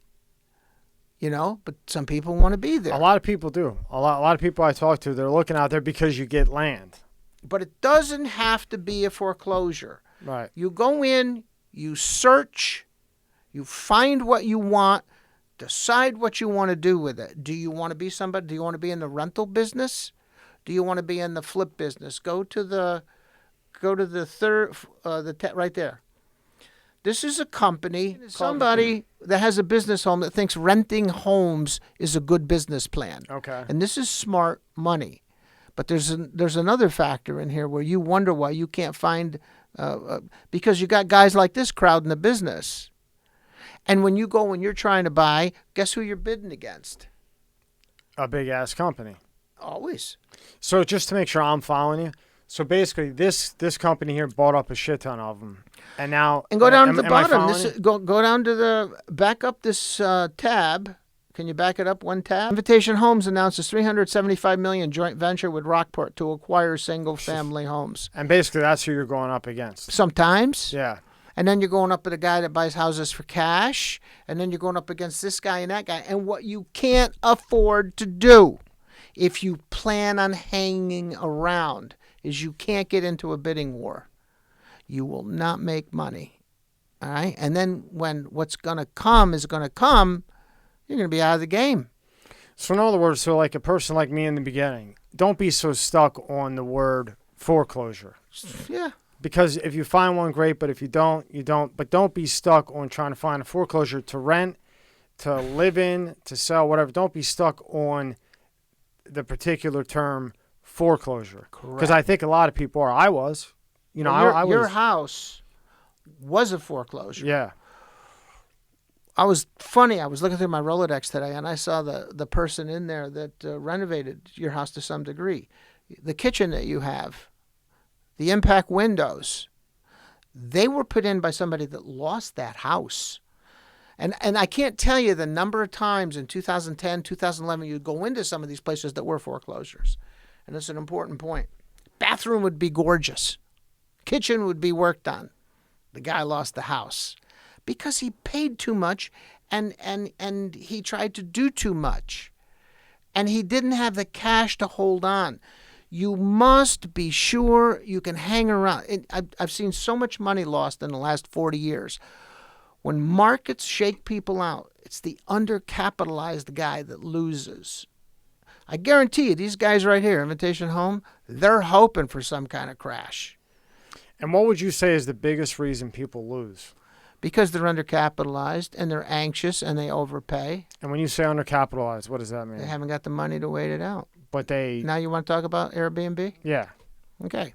But some people want to be there. A lot of people do. A lot of people I talk to, they're looking out there because you get land. But it doesn't have to be a foreclosure. Right. You go in, you search, you find what you want, decide what you want to do with it. Do you want to be somebody? Do you want to be in the rental business? Do you want to be in the flip business? Go to the third, right there. This is a company, somebody that has a business home that thinks renting homes is a good business plan. Okay. And this is smart money. But there's another factor in here where you wonder why you can't find, because you got guys like this crowding the business. And when you're trying to buy, guess who you're bidding against? A big-ass company. Always. So just to make sure I'm following you, so basically this company here bought up a shit ton of them. And now... And go down to the bottom. Go down to back up this tab. Can you back it up one tab? Invitation Homes announces $375 million joint venture with Rockport to acquire single-family homes. And basically that's who you're going up against. Sometimes. Yeah. And then you're going up with a guy that buys houses for cash. And then you're going up against this guy and that guy. And what you can't afford to do if you plan on hanging around is you can't get into a bidding war. You will not make money. All right? And then when what's going to come is going to come, you're going to be out of the game. So in other words, like a person like me in the beginning, don't be so stuck on the word foreclosure. Yeah. Because if you find one, great, but if you don't, you don't. But don't be stuck on trying to find a foreclosure to rent, to live in, to sell, whatever. Don't be stuck on the particular term foreclosure. Correct. Because I think a lot of people are. I was. I was. Your house was a foreclosure. Yeah. I was looking through my Rolodex today, and I saw the person in there that renovated your house to some degree. The kitchen that you have, the impact windows, they were put in by somebody that lost that house. And I can't tell you the number of times in 2010, 2011, you'd go into some of these places that were foreclosures. And it's an important point. Bathroom would be gorgeous. Kitchen would be worked on. The guy lost the house because he paid too much and he tried to do too much. And he didn't have the cash to hold on. You must be sure you can hang around. I've seen so much money lost in the last 40 years. When markets shake people out, it's the undercapitalized guy that loses. I guarantee you, these guys right here, Invitation Home, they're hoping for some kind of crash. And what would you say is the biggest reason people lose? Because they're undercapitalized and they're anxious and they overpay. And when you say undercapitalized, what does that mean? They haven't got the money to wait it out. But they... Now you want to talk about Airbnb? Yeah. Okay.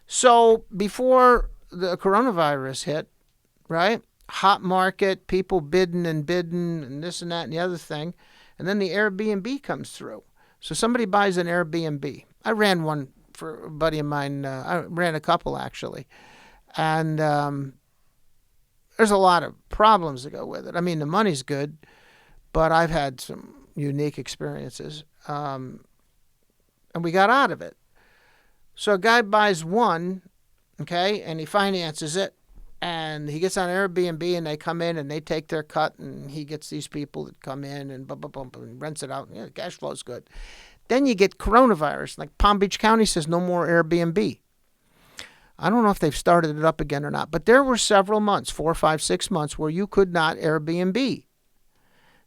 So before the coronavirus hit, right? Hot market, people bidding and this and that and the other thing. And then the Airbnb comes through. So somebody buys an Airbnb. I ran one for a buddy of mine. I ran a couple, actually. And there's a lot of problems that go with it. I mean, the money's good, but I've had some unique experiences. And we got out of it. So a guy buys one, okay, and he finances it. And he gets on Airbnb, and they come in, and they take their cut, and he gets these people that come in and and rents it out. And, the cash flow's good. Then you get coronavirus. Like Palm Beach County says, no more Airbnb. I don't know if they've started it up again or not, but there were several months, 4, 5, 6 months, where you could not Airbnb.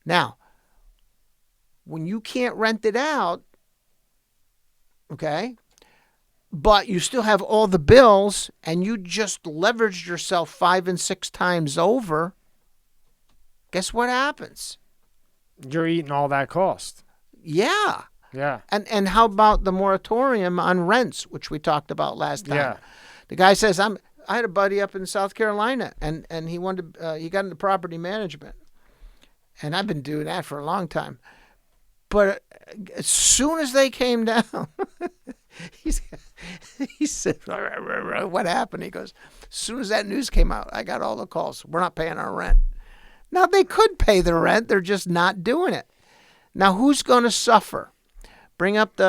Now, when you can't rent it out, okay, but you still have all the bills and you just leveraged yourself 5 and 6 times over, guess what happens? You're eating all that cost. Yeah. Yeah. And how about the moratorium on rents, which we talked about last time? Yeah. The guy says, I had a buddy up in South Carolina, and he wanted he got into property management. And I've been doing that for a long time. But as soon as they came down, he said, what happened? He goes, as soon as that news came out, I got all the calls. We're not paying our rent. Now, they could pay the rent. They're just not doing it. Now, who's going to suffer? Bring up the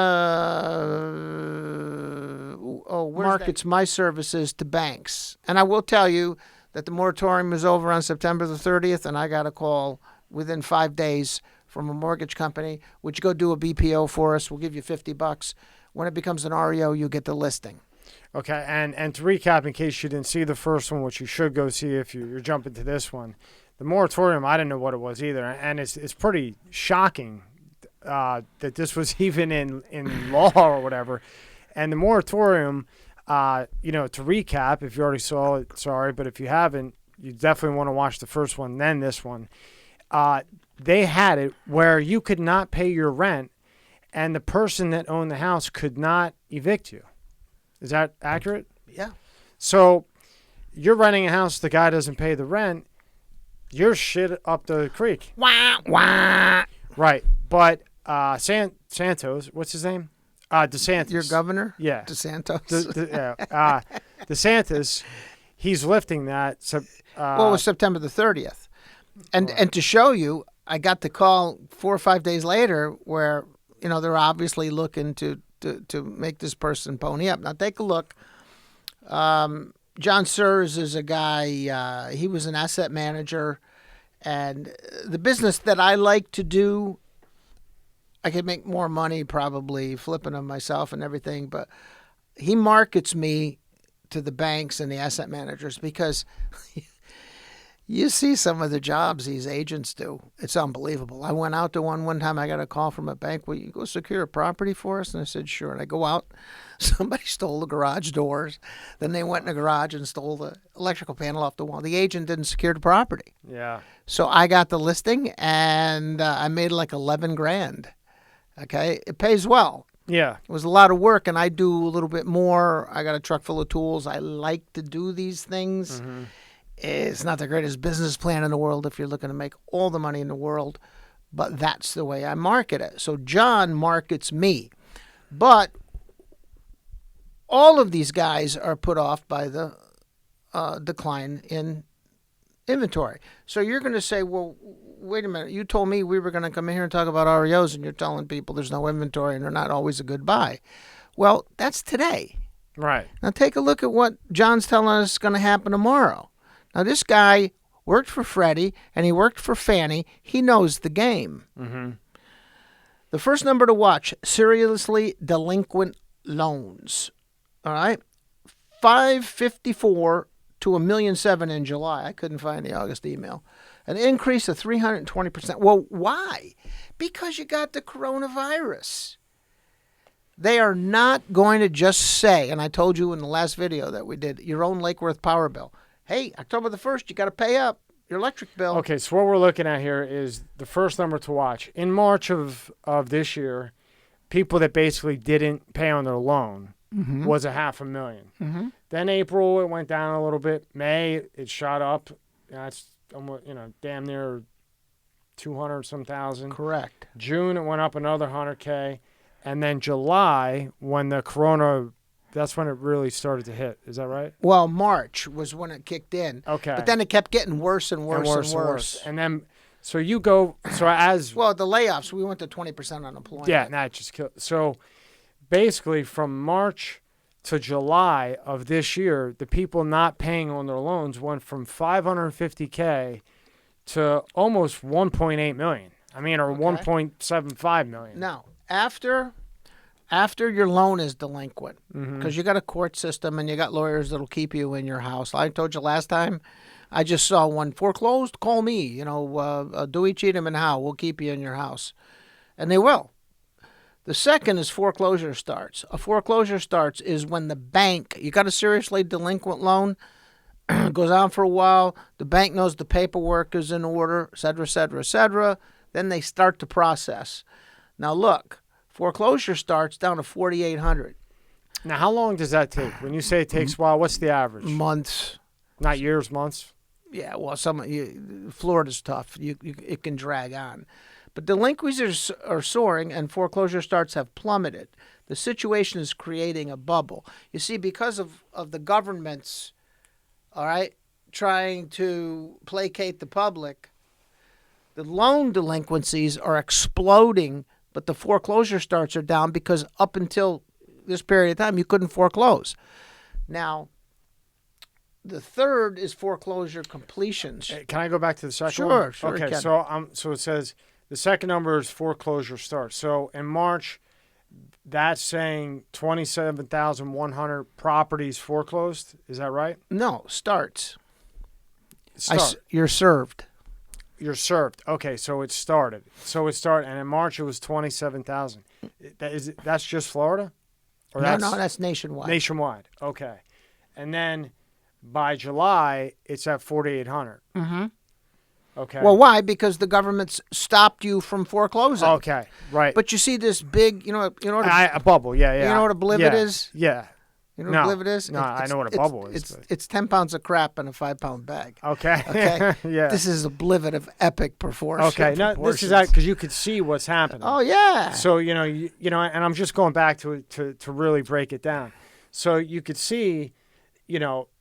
markets, my services to banks. And I will tell you that the moratorium is over on September the 30th, and I got a call within 5 days from a mortgage company. Would you go do a BPO for us? We'll give you $50. When it becomes an REO, you get the listing. Okay, and to recap, in case you didn't see the first one, which you should go see if you're jumping to this one, the moratorium, I didn't know what it was either, and it's pretty shocking that this was even in law or whatever. And the moratorium, to recap, if you already saw it, sorry, but if you haven't, you definitely want to watch the first one, then this one. They had it where you could not pay your rent, and the person that owned the house could not evict you. Is that accurate? Yeah. So you're renting a house, the guy doesn't pay the rent, you're shit up the creek. Wah, wah. Right. But Santos, what's his name? DeSantis. Your governor? Yeah. DeSantos. DeSantis, he's lifting that. So, it was September the 30th. And to show you, I got the call 4 or 5 days later where, they're obviously looking to make this person pony up. Now, take a look. John Sears is a guy, he was an asset manager. And the business that I like to do, I could make more money probably flipping them myself and everything. But he markets me to the banks and the asset managers because you see some of the jobs these agents do. It's unbelievable. I went out to one time. I got a call from a bank. Will you go secure a property for us? And I said, sure. And I go out. Somebody stole the garage doors. Then they went in the garage and stole the electrical panel off the wall. The agent didn't secure the property. Yeah. So I got the listing, and I made like $11,000. Okay, it pays well. Yeah. It was a lot of work, and I do a little bit more. I got a truck full of tools. I like to do these things. It's not the greatest business plan in the world if you're looking to make all the money in the world, but that's the way I market it. So John markets me. But all of these guys are put off by the decline in inventory. So you're going to say, well, wait a minute. You told me we were going to come in here and talk about REOs, and you're telling people there's no inventory and they're not always a good buy. Well, that's today. Right. Now take a look at what John's telling us is going to happen tomorrow. Now this guy worked for Freddie and he worked for Fannie. He knows the game. The first number to watch, seriously delinquent loans. All right? 554 to 1,000,007 in July. I couldn't find the August email. An increase of 320%. Well, why? Because you got the coronavirus. They are not going to just say, and I told you in the last video that we did, your own Lake Worth power bill. Hey, October the 1st, you got to pay up your electric bill. Okay, so what we're looking at here is the first number to watch. In March of this year, people that basically didn't pay on their loan was 500,000. Then April, it went down a little bit. May, it shot up. That's almost, damn near 200 some thousand. Correct. June, it went up another 100K. And then July, when the corona, that's when it really started to hit. Is that right? Well, March was when it kicked in. Okay. But then it kept getting worse and worse and worse. And then, so you go, so as... Well, the layoffs, we went to 20% unemployment. Yeah, that just killed. So basically from March to July of this year, the people not paying on their loans went from 550K to almost 1.8 million. I mean, or 1.75 million. Now, after your loan is delinquent, because you got a court system and you got lawyers that'll keep you in your house. Like I told you last time, I just saw one foreclosed. Call me, Dewey, Cheatham, and Howe. We'll keep you in your house, and they will. The second is foreclosure starts. A foreclosure starts is when the bank, you got a seriously delinquent loan, goes on for a while. The bank knows the paperwork is in order, et cetera, et cetera, et cetera. Then they start the process. Now look, foreclosure starts down to 4,800. Now, how long does that take? When you say it takes a while, what's the average? Months. Not years, months? Yeah, well, Florida's tough. It can drag on. But delinquencies are soaring and foreclosure starts have plummeted. The situation is creating a bubble. You see, because of the government's, all right, trying to placate the public, the loan delinquencies are exploding, but the foreclosure starts are down because up until this period of time, you couldn't foreclose. Now, the third is foreclosure completions. Can I go back to the second one? Sure. Okay, so it says the second number is foreclosure starts. So in March, that's saying 27,100 properties foreclosed. Is that right? No, starts. Start. You're served. You're served. Okay, so it started. And in March it was 27,000. That's just Florida? Or No, that's nationwide. Nationwide. Okay. And then by July, it's at 4,800. Okay. Well, why? Because the government's stopped you from foreclosing. Okay, right. But you see this big, a bubble, yeah. You know what a blivet is? Yeah. You know what a blivet is? No, I know what a bubble is. It's 10 pounds of crap in a 5-pound bag. Okay. Yeah. This is a blivet of epic proportion. Okay. No, this is because you could see what's happening. Oh yeah. So and I'm just going back to really break it down. So you could see,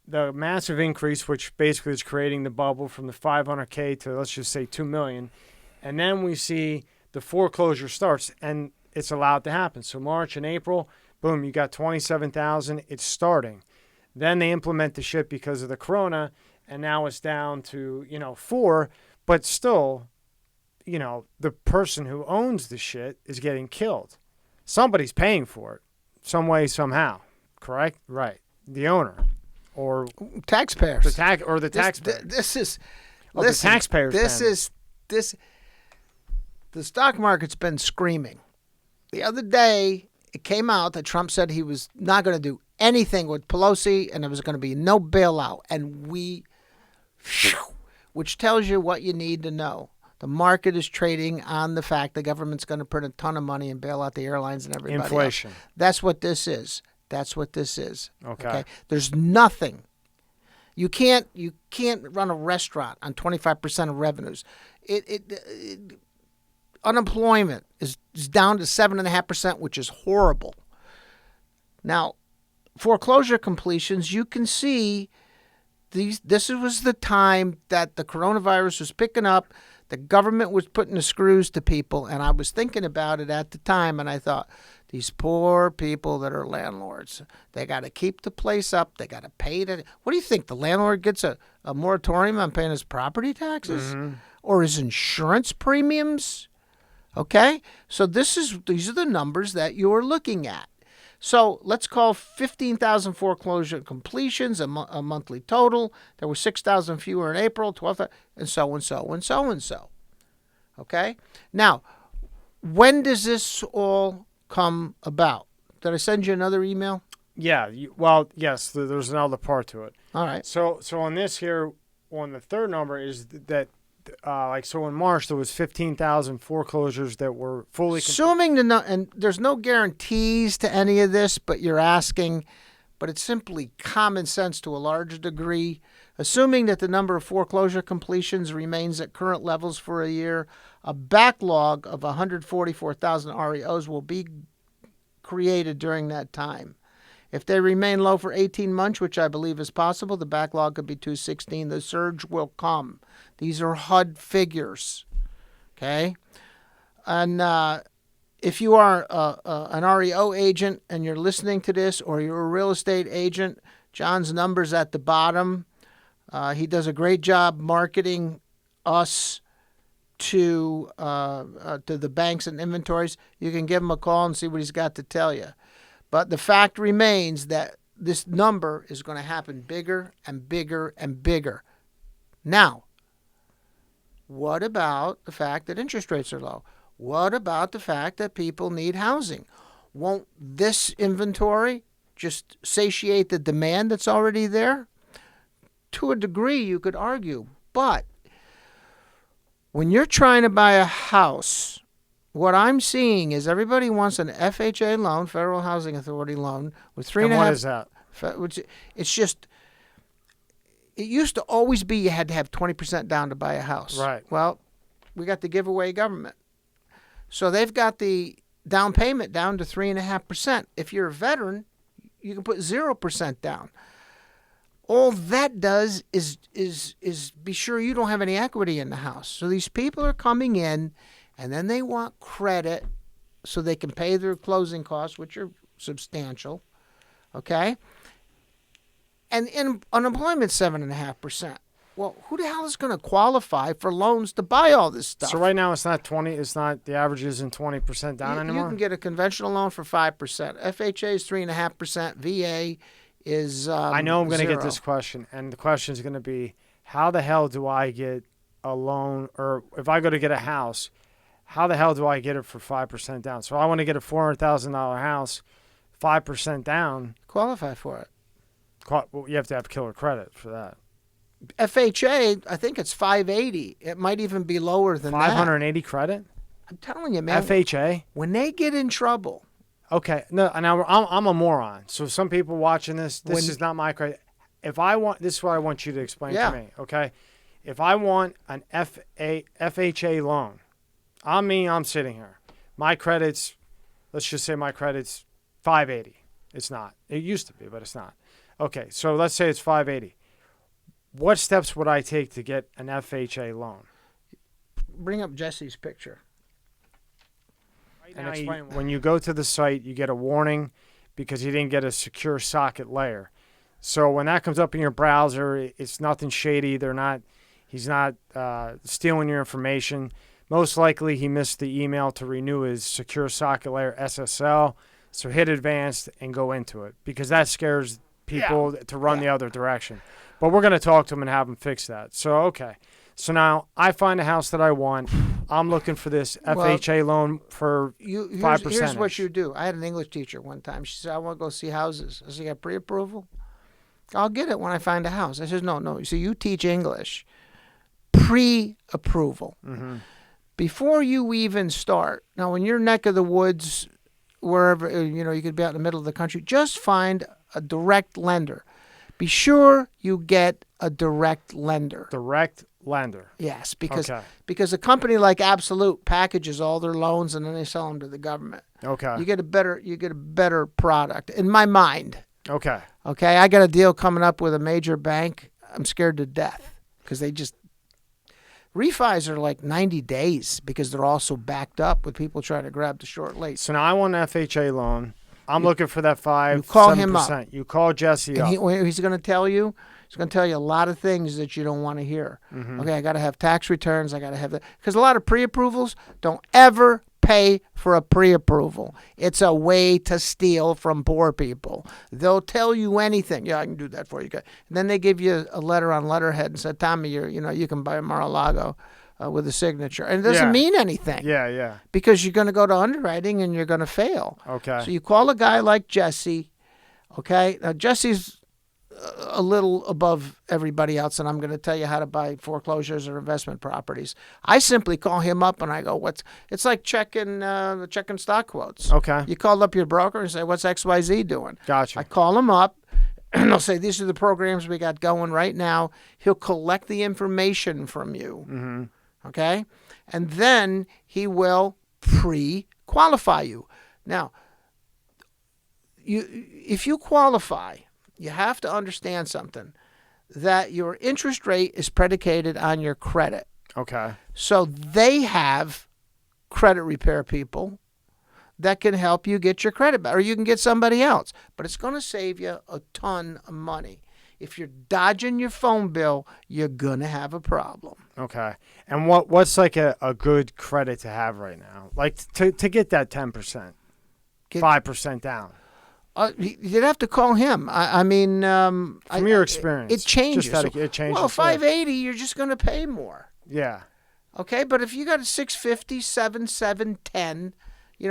the massive increase, which basically is creating the bubble from the 500K to, let's just say, 2 million. And then we see the foreclosure starts, and it's allowed to happen. So March and April, boom, you got 27,000. It's starting. Then they implement the shit because of the corona, and now it's down to, 4. But still, the person who owns the shit is getting killed. Somebody's paying for it some way, somehow. Correct? Right. The owner. Or taxpayers. The taxpayer. The taxpayers. The stock market's been screaming. The other day, it came out that Trump said he was not going to do anything with Pelosi, and there was going to be no bailout. And which tells you what you need to know. The market is trading on the fact the government's going to print a ton of money and bail out the airlines and everybody Inflation. else. That's what this is. That's what this is. Okay. There's nothing. You can't run a restaurant on 25% of revenues. Unemployment is down to 7.5%, which is horrible. Now, foreclosure completions, you can see this was the time that the coronavirus was picking up. The government was putting the screws to people, and I was thinking about it at the time, and I thought, these poor people that are landlords, they got to keep the place up. They got to pay it. What do you think? The landlord gets a moratorium on paying his property taxes or his insurance premiums? Okay, so these are the numbers that you're looking at. So let's call 15,000 foreclosure completions a monthly total. There were 6,000 fewer in April, 12,000, and so and so and so and so. Okay? Now, when does this all come about? Did I send you another email? Yeah. Well, yes, there's another part to it. All right. So on this here, on the third number is that so in March there was 15,000 foreclosures that were fully assuming and there's no guarantees to any of this, but you're asking, but it's simply common sense to a large degree. Assuming that the number of foreclosure completions remains at current levels for a year, a backlog of 144,000 REOs will be created during that time. If they remain low for 18 months, which I believe is possible, the backlog could be 216. The surge will come. These are HUD figures, okay? And if you are an REO agent and you're listening to this, or you're a real estate agent, John's number's at the bottom. He does a great job marketing us to the banks and inventories. You can give him a call and see what he's got to tell you. But the fact remains that this number is going to happen bigger and bigger and bigger. Now, what about the fact that interest rates are low? What about the fact that people need housing? Won't this inventory just satiate the demand that's already there? To a degree, you could argue. But when you're trying to buy a house, what I'm seeing is everybody wants an FHA loan, Federal Housing Authority loan, with 3.5. And what is that? It's just, it used to always be you had to have 20% down to buy a house. Right. Well, we got the giveaway government. So they've got the down payment down to 3.5%. If you're a veteran, you can put 0% down. All that does is be sure you don't have any equity in the house. So these people are coming in, and then they want credit so they can pay their closing costs, which are substantial, okay? And unemployment's 7.5%. Well, who the hell is going to qualify for loans to buy all this stuff? So right now it's not 20. It's not, the average isn't 20% down anymore. You can get a conventional loan for 5%. FHA is 3.5%. VA is I know I'm going to 0. get this question, and the question is going to be, how the hell do I get a loan, or if I go to get a house, how the hell do I get it for 5% down? So I want to get a $400,000 house, 5% down. Qualify for it. Well, you have to have killer credit for that. FHA, I think it's 580. It might even be lower than 580 credit? I'm telling you, man. FHA? When they get in trouble. Okay. No, now I'm a moron. So some people watching this is not my credit. If I want, this is what I want you to explain to me, okay? If I want an FHA loan, I'm sitting here. My credit's, let's just say my credit's 580. It's not. It used to be, but it's not. Okay, so let's say it's 580. What steps would I take to get an FHA loan? Bring up Jesse's picture. And explain. When you go to the site, you get a warning because you didn't get a secure socket layer. So when that comes up in your browser, it's nothing shady. He's not stealing your information. Most likely he missed the email to renew his secure socket layer SSL. So hit advanced and go into it because that scares people to run the other direction. But we're going to talk to him and have him fix that. So, okay. So now I find a house that I want. I'm looking for this FHA loan for 5%. Here's what you do. I had an English teacher one time. She said, I want to go see houses. I said, you got pre-approval? I'll get it when I find a house. I said, no. You see, you teach English. pre-approval. Mm-hmm. Before you even start. Now, in your neck of the woods, wherever, you could be out in the middle of the country, just find a direct lender. Be sure you get a direct lender. Direct lender. Yes, because a company like Absolute packages all their loans and then they sell them to the government. Okay. You get a better product in my mind. Okay. Okay, I got a deal coming up with a major bank. I'm scared to death because refis are like 90 days because they're all so backed up with people trying to grab the short late. So now I want an FHA loan. I'm looking for that 5%. You call him up. You call Jesse up. He's going to tell you. He's going to tell you a lot of things that you don't want to hear. Mm-hmm. Okay, I got to have tax returns. I got to have that because a lot of pre-approvals don't ever pay for a pre-approval. It's a way to steal from poor people. They'll tell you anything. Yeah, I can do that for you. And then they give you a letter on letterhead and say, Tommy, you can buy a Mar-a-Lago with a signature. And it doesn't mean anything. Yeah. Because you're going to go to underwriting and you're going to fail. Okay. So you call a guy like Jesse. Okay. Now, Jesse's a little above everybody else, and I'm going to tell you how to buy foreclosures or investment properties. I simply call him up and I go, it's like checking stock quotes. Okay. You call up your broker and say, what's XYZ doing? Gotcha. I call him up and they'll say, these are the programs we got going right now. He'll collect the information from you. Mm-hmm. Okay. And then he will pre-qualify you. Now, if you qualify, you have to understand something, that your interest rate is predicated on your credit. Okay. So they have credit repair people that can help you get your credit back, or you can get somebody else. But it's going to save you a ton of money. If you're dodging your phone bill, you're going to have a problem. Okay. And what's like a good credit to have right now? Like to get that 10%, 5% down? You'd have to call him. From your experience, it changes. It changes. Well, 580, you're just going to pay more. Yeah. Okay, but if you got a 650, 710,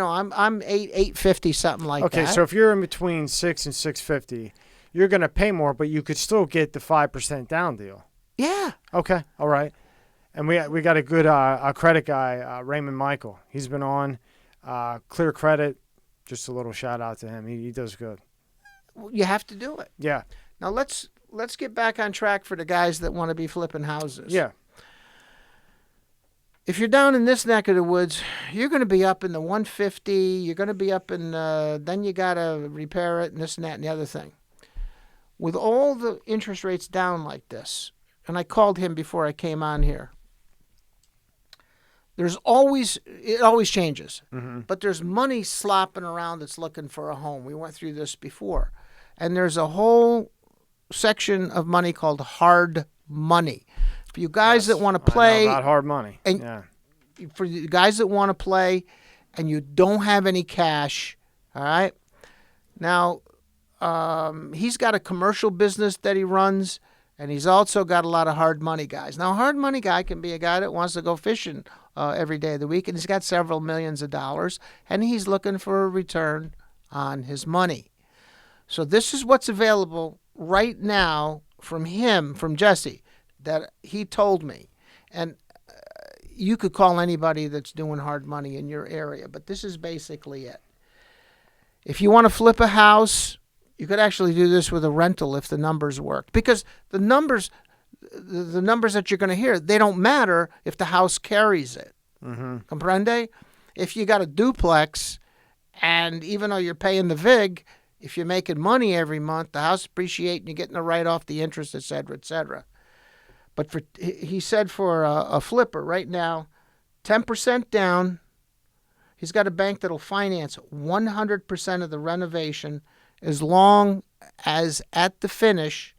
I'm 850, something like that. Okay, so if you're in between 6 and 650, you're going to pay more, but you could still get the 5% down deal. Yeah. Okay. All right. And we got a good credit guy, Raymond Michael. He's been on Clear Credit. Just a little shout out to him. He does good. You have to do it. Yeah. Now let's get back on track for the guys that want to be flipping houses. Yeah. If you're down in this neck of the woods, you're going to be up in the 150. You're going to be up in then you got to repair it and this and that and the other thing. With all the interest rates down like this, and I called him before I came on here, it always changes, mm-hmm. but there's money slopping around that's looking for a home. We went through this before. And there's a whole section of money called hard money. For you guys that want to play. I know about hard money. And yeah. For you guys that want to play and you don't have any cash, all right? Now, he's got a commercial business that he runs, and he's also got a lot of hard money guys. Now, a hard money guy can be a guy that wants to go fishing every day of the week, and he's got several millions of dollars, and he's looking for a return on his money. So this is what's available right now from Jesse, that he told me. And you could call anybody that's doing hard money in your area, but this is basically it. If you want to flip a house, you could actually do this with a rental if the numbers work, because the numbers that you're going to hear, they don't matter if the house carries it. Mm-hmm. Comprende? If you got a duplex, and even though you're paying the VIG, if you're making money every month, the house appreciates and you're getting the write-off, the interest, et cetera, et cetera. But he said for a flipper right now, 10% down. He's got a bank that'll finance 100% of the renovation as long as at the finish,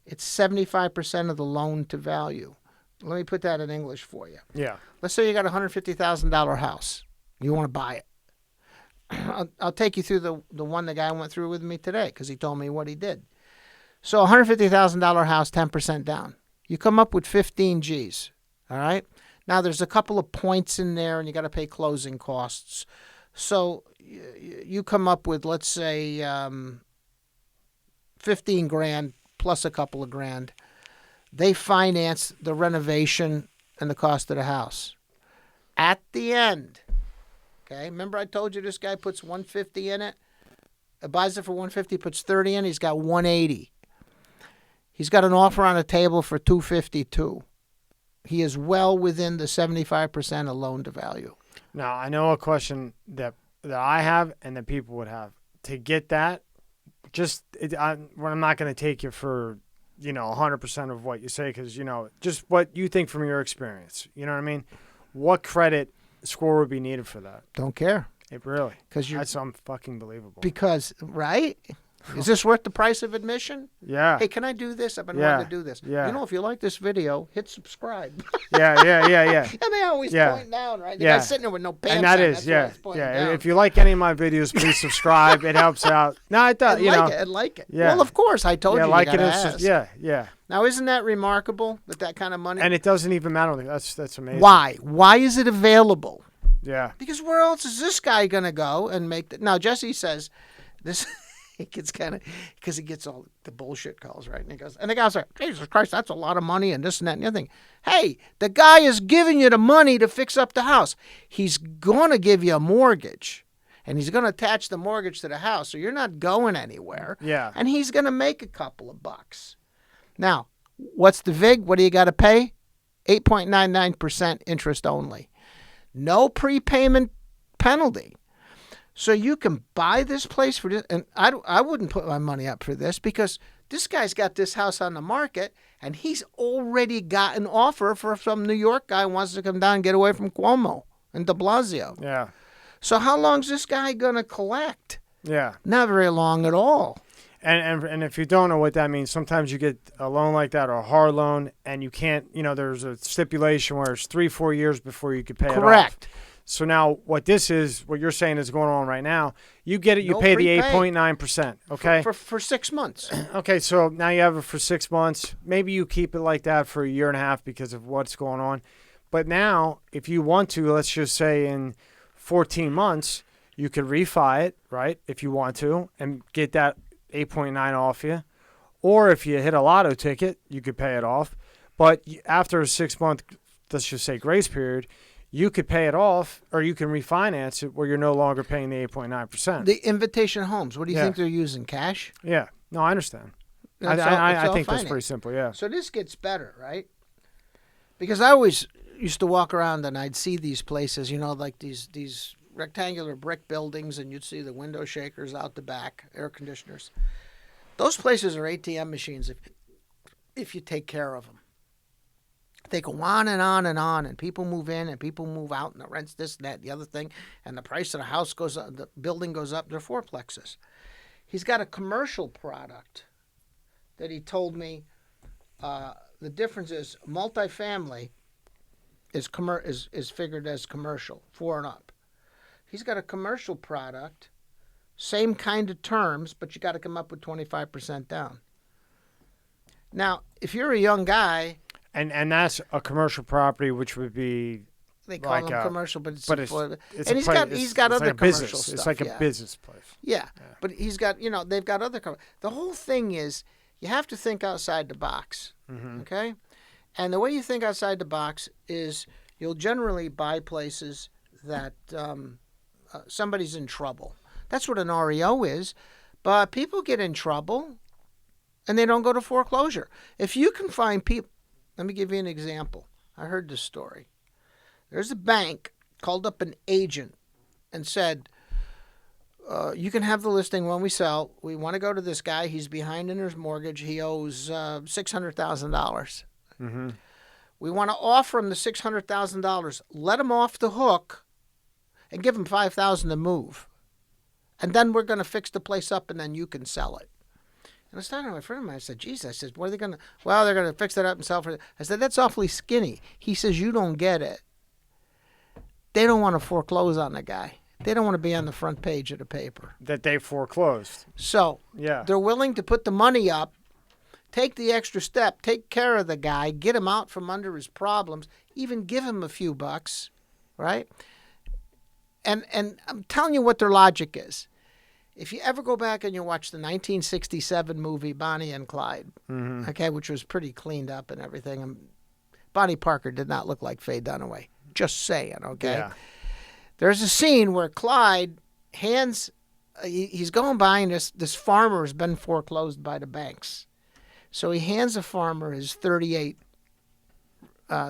it's 75% of the loan to value. Let me put that in English for you. Yeah. Let's say you got a $150,000 house. You want to buy it. I'll take you through the one the guy went through with me today because he told me what he did. So $150,000 house, 10% down. You come up with 15 G's, all right? Now, there's a couple of points in there, and you got to pay closing costs. So you come up with, let's say, 15 grand plus a couple of grand. They finance the renovation and the cost of the house. At the end, okay, remember I told you this guy puts $150 in it? Buys it for $150, puts $30 in, he's got $180. He's got an offer on the table for $252. He is well within the 75% of loan to value. Now, I know a question that I have and that people would have. To get that, I'm not going to take you for, 100% of what you say because, just what you think from your experience. You know what I mean? What credit score would be needed for that? Don't care. It really? That's fucking believable. Because, right? Is this worth the price of admission? Yeah. Hey, can I do this? I've been wanting to do this. Yeah. If you like this video, hit subscribe. Yeah. And they always point down, right? The guy's sitting there with no pants and that on. is, That's down. If you like any of my videos, please subscribe. It helps out. No, it does. And like it. Yeah. Well, of course, I told you. Like you it ask. is. Yeah. Now, isn't that remarkable that kind of money? And it doesn't even matter. That's amazing. Why? Why is it available? Yeah. Because where else is this guy going to go and make the... Now, Jesse says this... It gets kind of... Because he gets all the bullshit calls, right? And he goes... And the guy's like, Jesus Christ, that's a lot of money and this and that and the other thing. Hey, the guy is giving you the money to fix up the house. He's going to give you a mortgage. And he's going to attach the mortgage to the house. So you're not going anywhere. Yeah. And he's going to make a couple of bucks. Now, what's the VIG? What do you got to pay? 8.99% interest only. No prepayment penalty. So you can buy this place for this. And I wouldn't put my money up for this because this guy's got this house on the market and he's already got an offer for some New York guy who wants to come down and get away from Cuomo and de Blasio. Yeah. So how long's this guy going to collect? Yeah. Not very long at all. And if you don't know what that means, sometimes you get a loan like that or a hard loan and you can't, there's a stipulation where it's 3-4 years before you could pay it off. Correct. So now what you're saying is going on right now, you get it, you pay the 8.9%, okay? For 6 months. Okay, so now you have it for 6 months. Maybe you keep it like that for a year and a half because of what's going on. But now, if you want to, let's just say in 14 months, you could refi it, right, if you want to, and get that 8.9 off you. Or if you hit a lotto ticket, you could pay it off. But after a 6-month, let's just say grace period, you could pay it off or you can refinance it where you're no longer paying the 8.9%. The Invitation Homes, what do you think they're using, cash? Yeah. No, I understand. I think that's pretty simple, yeah. So this gets better, right? Because I always used to walk around and I'd see these places, like these rectangular brick buildings, and you'd see the window shakers out the back, air conditioners. Those places are ATM machines if you take care of them. They go on and on and on, and people move in and people move out, and the rent's this, that, the other thing, and the price of the house goes up, the building goes up. They're fourplexes. He's got a commercial product that he told me the difference is multifamily is figured as commercial, 4 and up. He's got a commercial product, same kind of terms, but you got to come up with 25% down. Now, if you're a young guy... And that's a commercial property, which would be... They call them commercial, but it's and he's got other like commercial business. stuff. It's like a business place. Yeah, but he's got, they've got other... The whole thing is you have to think outside the box, okay? And the way you think outside the box is you'll generally buy places that somebody's in trouble. That's what an REO is. But people get in trouble and they don't go to foreclosure. If you can find people... Let me give you an example. I heard this story. There's a bank called up an agent and said, you can have the listing when we sell. We want to go to this guy. He's behind in his mortgage. He owes $600,000. Mm-hmm. We want to offer him the $600,000. Let him off the hook and give him $5,000 to move. And then we're going to fix the place up and then you can sell it. And I was talking to my friend of mine. I said, geez, I said, what are they going to... Well, they're going to fix it up and sell it. I said, that's awfully skinny. He says, you don't get it. They don't want to foreclose on the guy. They don't want to be on the front page of the paper. That they foreclosed. So they're willing to put the money up, take the extra step, take care of the guy, get him out from under his problems, even give him a few bucks, right? And I'm telling you what their logic is. If you ever go back and you watch the 1967 movie Bonnie and Clyde, okay, which was pretty cleaned up and everything, Bonnie Parker did not look like Faye Dunaway. Just saying, okay? Yeah. There's a scene where Clyde hands, he's going by, and this farmer has been foreclosed by the banks. So he hands the farmer his 38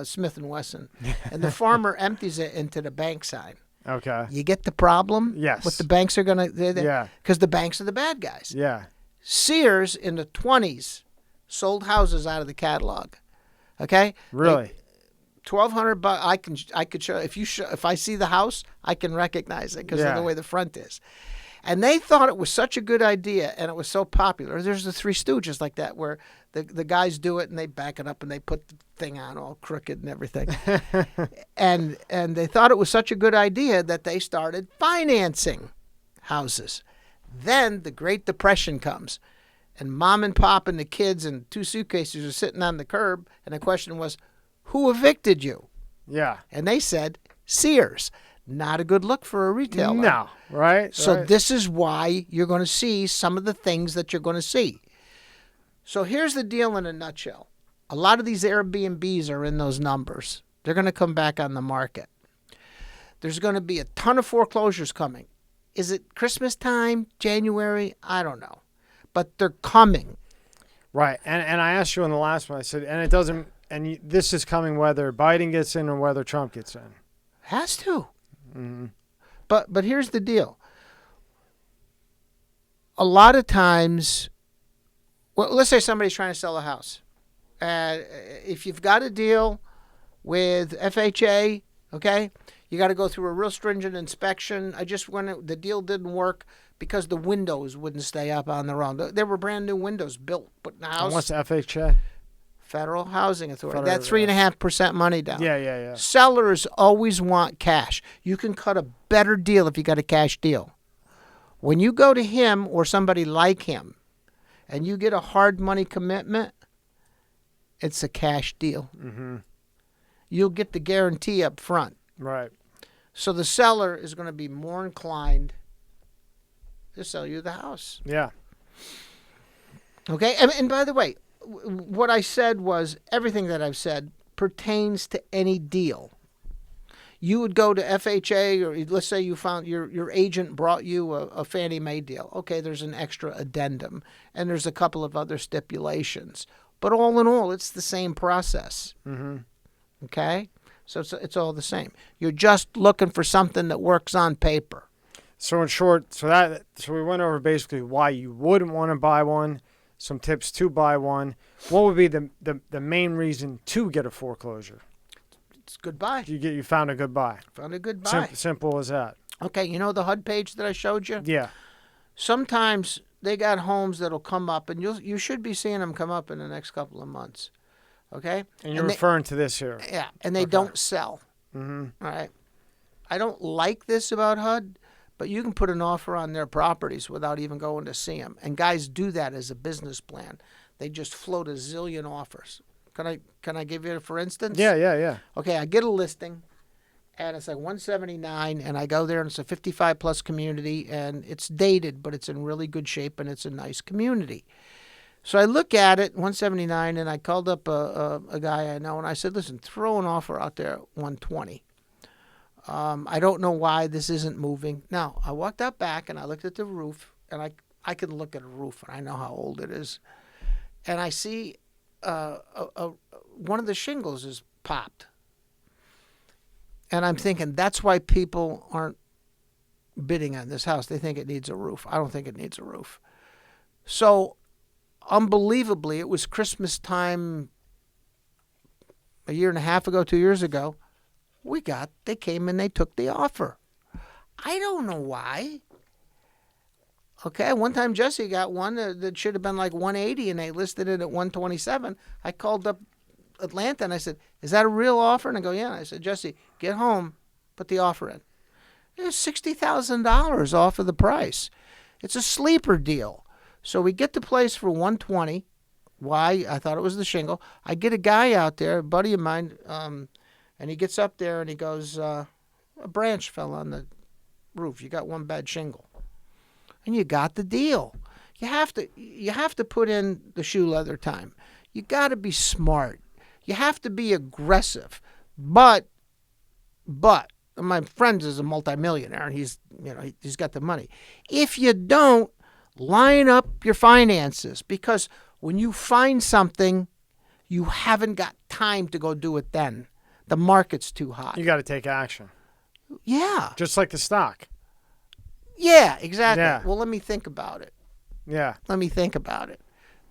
Smith & Wesson, and the farmer empties it into the bank sign. Okay. You get the problem? Yes. What the banks are going to... Yeah. Because the banks are the bad guys. Yeah. Sears in the 20s sold houses out of the catalog. Okay? Really? $1,200. I could show if I see the house, I can recognize it because of the way the front is. And they thought it was such a good idea, and it was so popular. There's the Three Stooges like that, where the guys do it and they back it up and they put the thing on all crooked and everything. and they thought it was such a good idea that they started financing houses. Then the Great Depression comes, and mom and pop and the kids and 2 suitcases are sitting on the curb, and the question was, who evicted you? Yeah. And they said, Sears. Not a good look for a retailer. No, right? So this is why you're going to see some of the things that you're going to see. So here's the deal in a nutshell. A lot of these Airbnbs are in those numbers. They're going to come back on the market. There's going to be a ton of foreclosures coming. Is it Christmas time, January? I don't know. But they're coming. Right. And I asked you in the last one, I said, and it doesn't, and this is coming whether Biden gets in or whether Trump gets in. Has to. Mm-hmm. But here's the deal. A lot of times, well, let's say somebody's trying to sell a house. If you've got a deal with FHA, okay, you got to go through a real stringent inspection. The deal didn't work because the windows wouldn't stay up on their own. There were brand new windows built, put in the house. And what's the FHA? Federal Housing Authority. That 3.5% money down. Yeah. Sellers always want cash. You can cut a better deal if you got a cash deal. When you go to him or somebody like him and you get a hard money commitment, it's a cash deal. Mm-hmm. You'll get the guarantee up front. Right. So the seller is going to be more inclined to sell you the house. Yeah. Okay? And by the way, what I said was everything that I've said pertains to any deal. You would go to FHA, or let's say you found your agent brought you a Fannie Mae deal. Okay, there's an extra addendum, and there's a couple of other stipulations. But all in all, it's the same process. Mm-hmm. Okay? So it's all the same. You're just looking for something that works on paper. So in short, so we went over basically why you wouldn't want to buy one, some tips to buy one. What would be the main reason to get a foreclosure? It's good buy. You found a good buy. Found a good buy. Simple as that. Okay, you know the HUD page that I showed you? Yeah. Sometimes they got homes that'll come up, and you should be seeing them come up in the next couple of months. Okay? And you're referring to this here. Yeah, and they don't sell. Mm-hmm. All right? I don't like this about HUD, but you can put an offer on their properties without even going to see them. And guys do that as a business plan. They just float a zillion offers. Can I give you for instance? Yeah. Okay, I get a listing, and it's like 179, and I go there, and it's a 55-plus community, and it's dated, but it's in really good shape, and it's a nice community. So I look at it, 179, and I called up a guy I know, and I said, listen, throw an offer out there at 120. I don't know why this isn't moving. Now, I walked out back, and I looked at the roof, and I can look at a roof, and I know how old it is. And I see one of the shingles is popped. And I'm thinking, that's why people aren't bidding on this house. They think it needs a roof. I don't think it needs a roof. So, unbelievably, it was Christmas time a year and a half ago, 2 years ago. They came and they took the offer. I don't know why. Okay, one time Jesse got one that should have been like 180, and they listed it at 127. I called up Atlanta, and I said, is that a real offer? And I go, yeah. I said, Jesse, get home, put the offer in. It was $60,000 off of the price. It's a sleeper deal. So we get the place for 120. Why? I thought it was the shingle. I get a guy out there, a buddy of mine, and he gets up there, and he goes, a branch fell on the roof. You got one bad shingle. And you got the deal. You have to put in the shoe leather time. You got to be smart. You have to be aggressive. But my friend is a multimillionaire, and he's got the money. If you don't, line up your finances, because when you find something, you haven't got time to go do it then. The market's too hot. You got to take action. Yeah. Just like the stock. Yeah, exactly. Yeah. Well, let me think about it. Yeah. Let me think about it.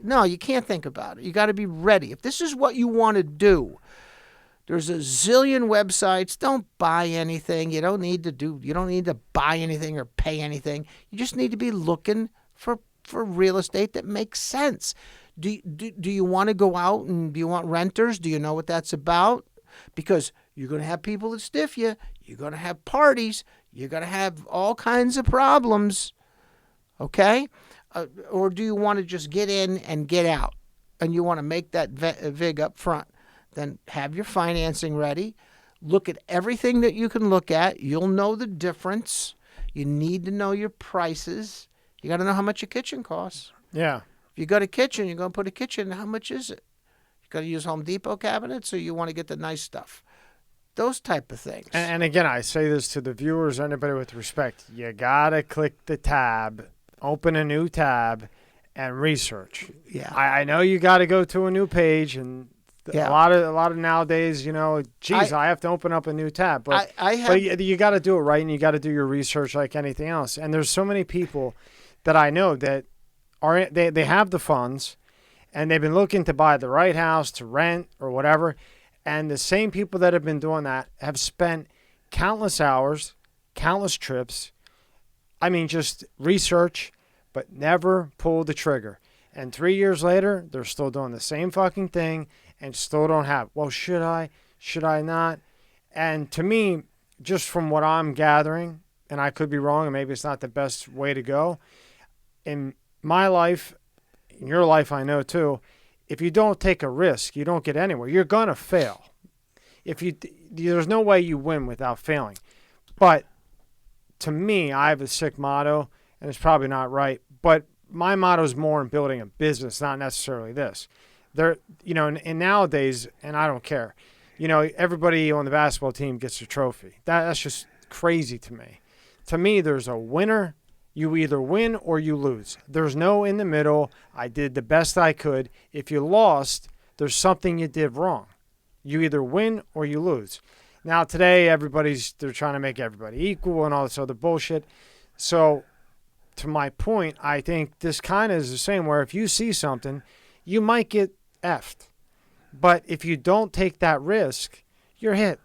No, you can't think about it. You got to be ready. If this is what you want to do, there's a zillion websites. Don't buy anything. You don't need to buy anything or pay anything. You just need to be looking for real estate that makes sense. Do you want to go out and do you want renters? Do you know what that's about? Because you're going to have people that stiff you. You're going to have parties. You're going to have all kinds of problems. Okay? Or do you want to just get in and get out? And you want to make that VIG up front? Then have your financing ready. Look at everything that you can look at. You'll know the difference. You need to know your prices. You got to know how much your kitchen costs. Yeah. If you got a kitchen, you're going to put a kitchen, how much is it? You got to use Home Depot cabinets, or you want to get the nice stuff? Those type of things. And again, I say this to the viewers, anybody with respect. You got to click the tab, open a new tab, and research. Yeah. I know you got to go to a new page, and Yeah. a lot of nowadays, I have to open up a new tab. But you got to do it right, and you got to do your research like anything else. And there's so many people that I know that they have the funds, and they've been looking to buy the right house, to rent, or whatever. And the same people that have been doing that have spent countless hours, countless trips. I mean, just research, but never pulled the trigger. And 3 years later, they're still doing the same fucking thing and still don't have. Well, should I? Should I not? And to me, just from what I'm gathering, and I could be wrong, and maybe it's not the best way to go, in my life, in your life, I know too, if you don't take a risk, you don't get anywhere. You're going to fail. There's no way you win without failing. But to me, I have a sick motto, and it's probably not right, but my motto is more in building a business, not necessarily this. And nowadays, and I don't care, everybody on the basketball team gets a trophy. That's just crazy to me. To me, there's a winner. You either win or you lose. There's no in the middle. I did the best I could. If you lost, there's something you did wrong. You either win or you lose. Now today, they're trying to make everybody equal and all this other bullshit. So to my point, I think this kind of is the same, where if you see something, you might get effed. But if you don't take that risk, you're hit.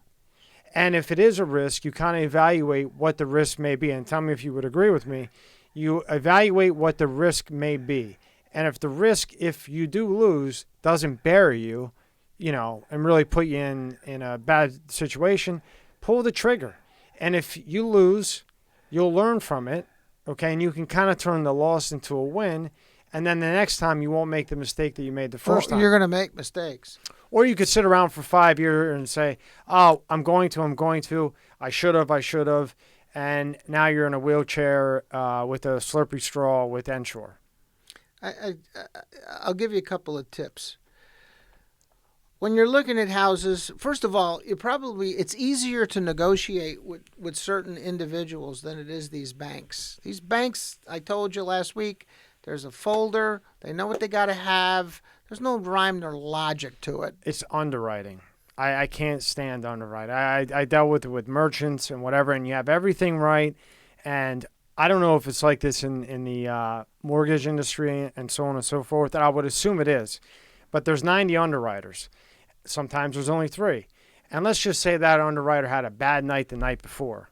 And if it is a risk, you kind of evaluate what the risk may be. And tell me if you would agree with me. You evaluate what the risk may be. And if the risk, if you do lose, doesn't bury you, and really put you in a bad situation, pull the trigger. And if you lose, you'll learn from it, okay? And you can kind of turn the loss into a win. And then the next time you won't make the mistake that you made the first time. You're going to make mistakes. Or you could sit around for 5 years and say, oh, I'm going to, I should have. And now you're in a wheelchair with a Slurpee straw with Ensure. I'll give you a couple of tips. When you're looking at houses, first of all, it's easier to negotiate with certain individuals than it is these banks. These banks, I told you last week, there's a folder. They know what they got to have. There's no rhyme nor logic to it. It's underwriting. I can't stand underwriting. I dealt with merchants and whatever, and you have everything right. And I don't know if it's like this in the mortgage industry and so on and so forth. I would assume it is. But there's 90 underwriters. Sometimes there's only 3. And let's just say that underwriter had a bad night the night before.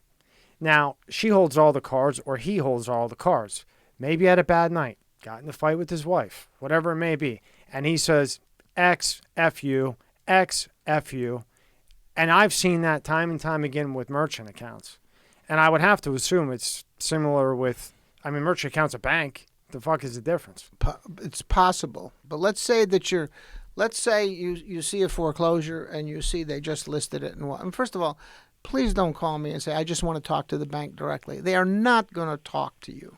Now, she holds all the cards, or he holds all the cards. Maybe he had a bad night, got in a fight with his wife, whatever it may be. And he says, X, F you, X, F you. And I've seen that time and time again with merchant accounts. And I would have to assume it's similar with, merchant accounts a bank. The fuck is the difference? It's possible. But let's say you see a foreclosure and you see they just listed it. And first of all, please don't call me and say, I just want to talk to the bank directly. They are not going to talk to you.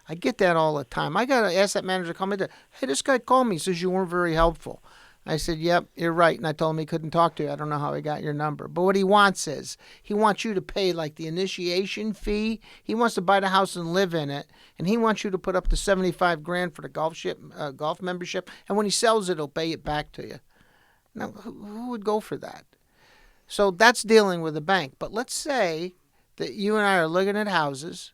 I get that all the time. I got an asset manager call me, hey, this guy called me, says you weren't very helpful. I said, yep, you're right. And I told him he couldn't talk to you. I don't know how he got your number. But what he wants is he wants you to pay like the initiation fee. He wants to buy the house and live in it. And he wants you to put up to 75 grand for the golf membership. And when he sells it, he'll pay it back to you. Now, who would go for that? So that's dealing with a bank. But let's say that you and I are looking at houses.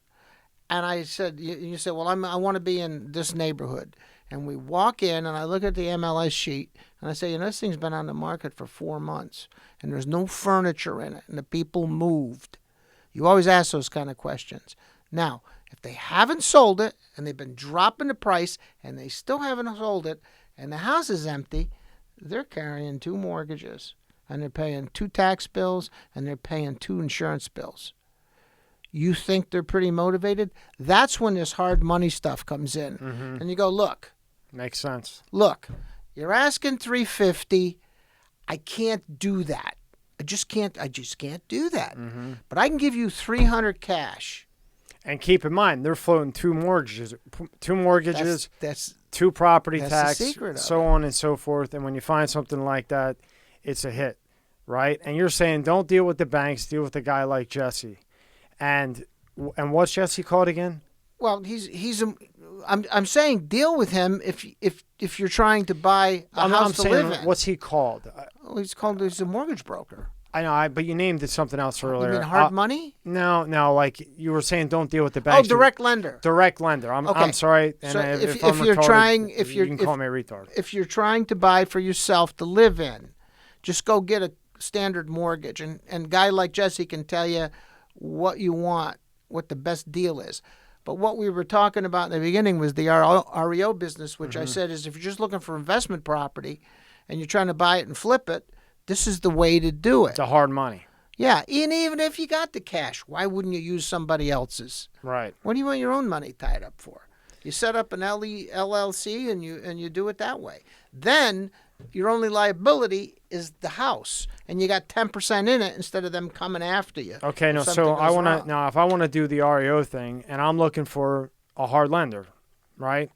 And I said, you said, well, I want to be in this neighborhood. And we walk in, and I look at the MLS sheet, and I say, this thing's been on the market for 4 months, and there's no furniture in it, and the people moved. You always ask those kind of questions. Now, if they haven't sold it, and they've been dropping the price, and they still haven't sold it, and the house is empty, they're carrying 2 mortgages, and they're paying 2 tax bills, and they're paying 2 insurance bills. You think they're pretty motivated? That's when this hard money stuff comes in. Mm-hmm. And you go, look. Makes sense. Look, you're asking $350. I can't do that. I just can't do that. Mm-hmm. But I can give you $300 cash. And keep in mind, they're floating 2 mortgages, That's 2 property the tax, secret of so it. on and so forth. And when you find something like that, it's a hit, right? And you're saying don't deal with the banks, deal with a guy like Jesse. And what's Jesse called again? Well, I'm saying deal with him if you're trying to buy a house to live in. What's he called? He's a mortgage broker. I know, but you named it something else earlier. You mean hard money? No, like you were saying, don't deal with the banks. Oh, direct lender. Direct lender. I'm sorry. And so if you're retarded, trying, you can call me a retard. If you're trying to buy for yourself to live in, just go get a standard mortgage, and a guy like Jesse can tell you what you want, what the best deal is. But what we were talking about in the beginning was the REO business, which I said is if you're just looking for investment property and you're trying to buy it and flip it, this is the way to do it. The hard money. Yeah, and even if you got the cash, why wouldn't you use somebody else's? Right. What do you want your own money tied up for? You set up an LLC and you do it that way. Then your only liability is the house, and you got 10% in it instead of them coming after you. Okay, no. So I want to now. If I want to do the REO thing, and I'm looking for a hard lender, right?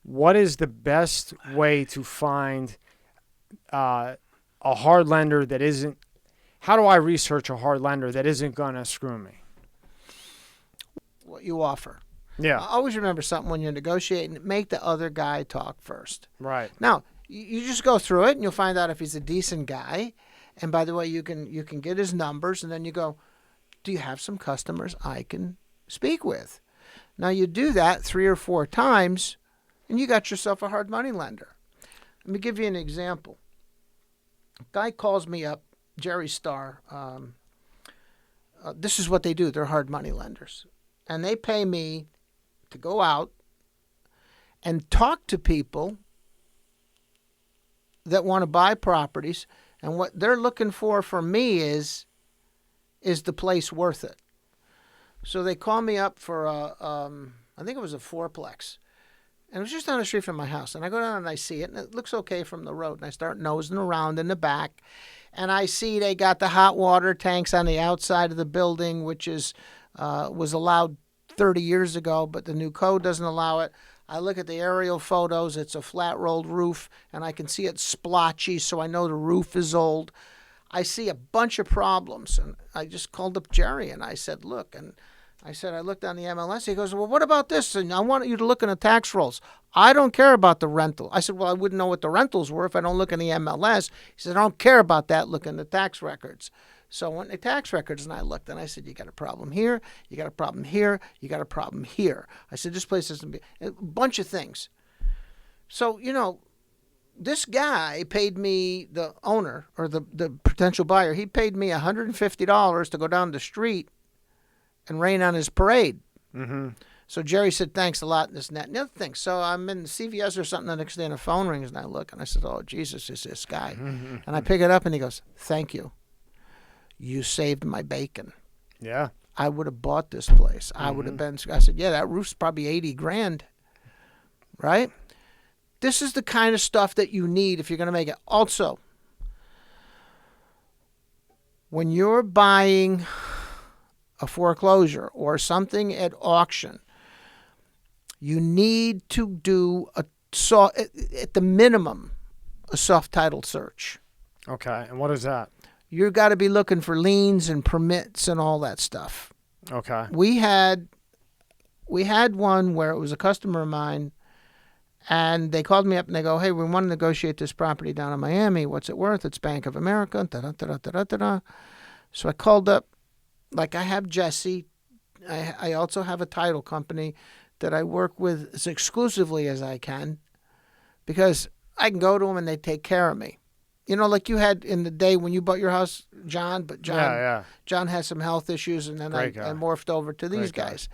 What is the best way to find a hard lender that isn't? How do I research a hard lender that isn't gonna screw me? What you offer. Yeah. Always remember something when you're negotiating. Make the other guy talk first. Right. Now, you just go through it, and you'll find out if he's a decent guy. And by the way, you can get his numbers, and then you go, do you have some customers I can speak with? Now, you do that 3 or 4 times, and you got yourself a hard money lender. Let me give you an example. A guy calls me up, Jerry Starr. This is what they do. They're hard money lenders. And they pay me to go out and talk to people that want to buy properties, and what they're looking for from me is the place worth it? So they call me up for I think it was a 4-plex, and it was just down the street from my house. And I go down and I see it, and it looks okay from the road. And I start nosing around in the back, and I see they got the hot water tanks on the outside of the building, which was allowed 30 years ago, but the new code doesn't allow it. I look at the aerial photos. It's a flat-rolled roof, and I can see it's splotchy, so I know the roof is old. I see a bunch of problems, and I just called up Jerry, and I said, look, and I said, I looked on the MLS. He goes, well, what about this? And I want you to look in the tax rolls. I don't care about the rental. I said, well, I wouldn't know what the rentals were if I don't look in the MLS. He said, I don't care about that. Look in the tax records. So I went to tax records, and I looked, and I said, you got a problem here, you got a problem here, you got a problem here. I said, this place doesn't be a bunch of things. So, this guy paid me, the owner or the potential buyer, he paid me $150 to go down the street and rain on his parade. Mm-hmm. So Jerry said, thanks a lot, and this and that. And the other thing, so I'm in the CVS or something the next day, and the phone rings, and I look, and I said, oh, Jesus, it's this guy. Mm-hmm. And I pick it up, and he goes, thank you. You saved my bacon. Yeah. I would have bought this place. I would have been, I said, yeah, that roof's probably 80 grand. Right? This is the kind of stuff that you need if you're going to make it. Also, when you're buying a foreclosure or something at auction, you need to do at the minimum a soft title search. Okay. And what is that? You've got to be looking for liens and permits and all that stuff. Okay. We had one where it was a customer of mine, and they called me up and they go, "Hey, we want to negotiate this property down in Miami. What's it worth? It's Bank of America." Da-da-da-da-da-da. So I called up, like I have Jesse. I also have a title company that I work with as exclusively as I can, because I can go to them and they take care of me. Like you had in the day when you bought your house, John, but John has some health issues, and then I morphed over to these guys.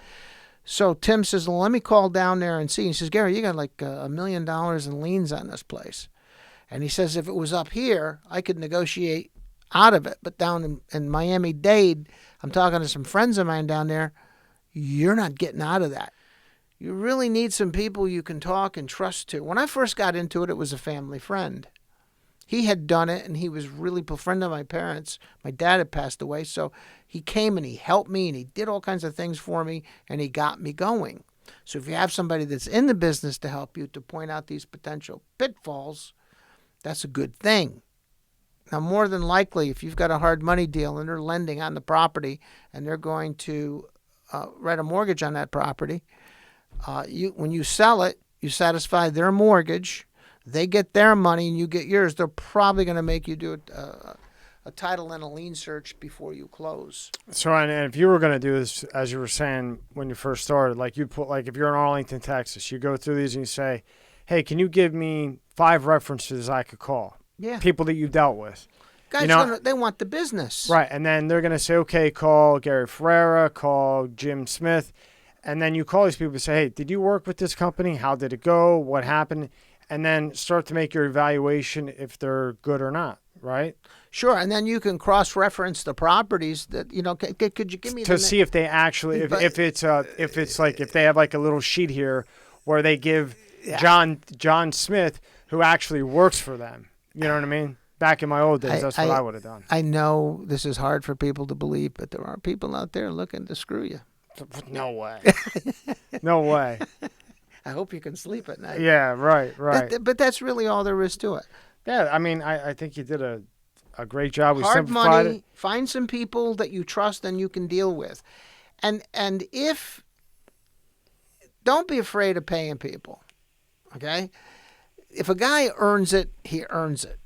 So Tim says, "Well, let me call down there and see." He says, "Gary, you got like $1 million in liens on this place." And he says, "If it was up here, I could negotiate out of it. But down in Miami-Dade, I'm talking to some friends of mine down there, you're not getting out of that. You really need some people you can talk and trust to." When I first got into it, it was a family friend. He had done it, and he was really a friend of my parents. My dad had passed away, so he came and he helped me, and he did all kinds of things for me, and he got me going. So if you have somebody that's in the business to help you, to point out these potential pitfalls, that's a good thing. Now, more than likely, if you've got a hard money deal and they're lending on the property and they're going to write a mortgage on that property, when you sell it, you satisfy their mortgage, they get their money and you get yours. They're probably going to make you do a title and a lien search before you close. So, and if you were going to do this, as you were saying when you first started, like you put, like if you're in Arlington, Texas, you go through these and you say, "Hey, can you give me 5 references I could call?" Yeah. People that you dealt with. Guys, they want the business. Right. And then they're going to say, "Okay, call Gary Ferrara, call Jim Smith." And then you call these people and say, "Hey, did you work with this company? How did it go? What happened?" And then start to make your evaluation if they're good or not, right? Sure, and then you can cross-reference the properties that, could you give me to see if they actually, if it's like, if they have like a little sheet here where they give John Smith, who actually works for them. You know what I mean? Back in my old days, that's what I would have done. I know this is hard for people to believe, but there are people out there looking to screw you. No way. No way. I hope you can sleep at night. Yeah, right. But that's really all there is to it. Yeah, I mean, I think you did a great job. We Hard simplified money, it. find some people that you trust and you can deal with. And don't be afraid of paying people, okay? If a guy earns it, he earns it.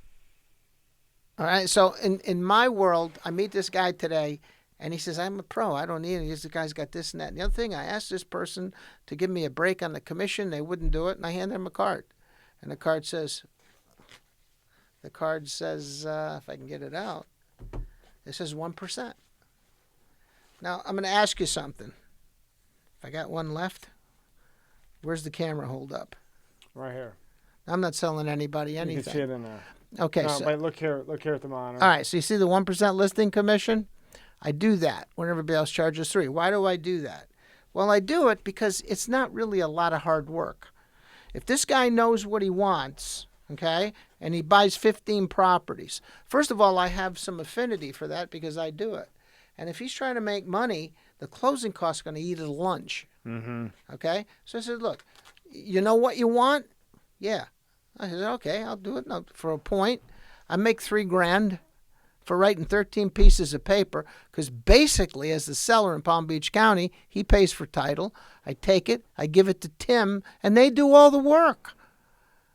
All right? So in my world, I meet this guy today, and he says, "I'm a pro. I don't need it. This guy's got this and that." And the other thing, I asked this person to give me a break on the commission. They wouldn't do it, and I handed them a card. And the card says, if I can get it out, it says 1%. Now, I'm going to ask you something. If I got one left, where's the camera hold up? Right here. I'm not selling anybody anything. You can see it in there. Okay. No, but look here at the monitor. All right, so you see the 1% listing commission? I do that when everybody else charges 3%. Why do I do that? Well, I do it because it's not really a lot of hard work. If this guy knows what he wants, okay, and he buys 15 properties, first of all, I have some affinity for that because I do it. And if he's trying to make money, the closing costs are going to eat his lunch. Mm-hmm. Okay? So I said, "Look, you know what you want?" "Yeah." I said, "Okay, I'll do it." Now, for a point, I make $3,000 for writing 13 pieces of paper, because basically, as the seller in Palm Beach County, he pays for title. I take it, I give it to Tim, and they do all the work.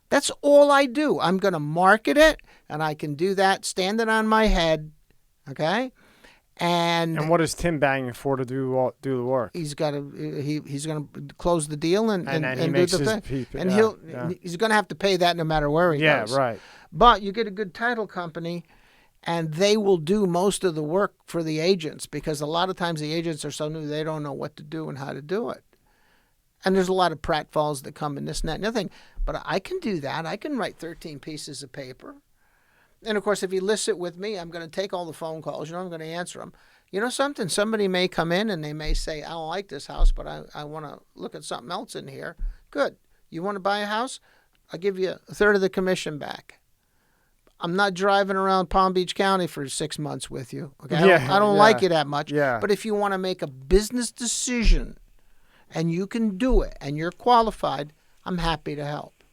That's all I do. I'm going to market it, and I can do that standing on my head, okay? And what is Tim banging for to do the work? He's got to he's going to close the deal and he makes do the his thing. And he's going to have to pay that no matter where he goes. Yeah, right. But you get a good title company, and they will do most of the work for the agents, because a lot of times the agents are so new they don't know what to do and how to do it. And there's a lot of pratfalls that come in this and that and the other thing. But I can do that. I can write 13 pieces of paper. And, of course, if he lists it with me, I'm going to take all the phone calls. I'm going to answer them. You know something? Somebody may come in and they may say, "I don't like this house, but I want to look at something else in here." Good. You want to buy a house? I'll give you a third of the commission back. I'm not driving around Palm Beach County for 6 months with you. Okay? I don't like you that much. Yeah. But if you want to make a business decision and you can do it and you're qualified, I'm happy to help.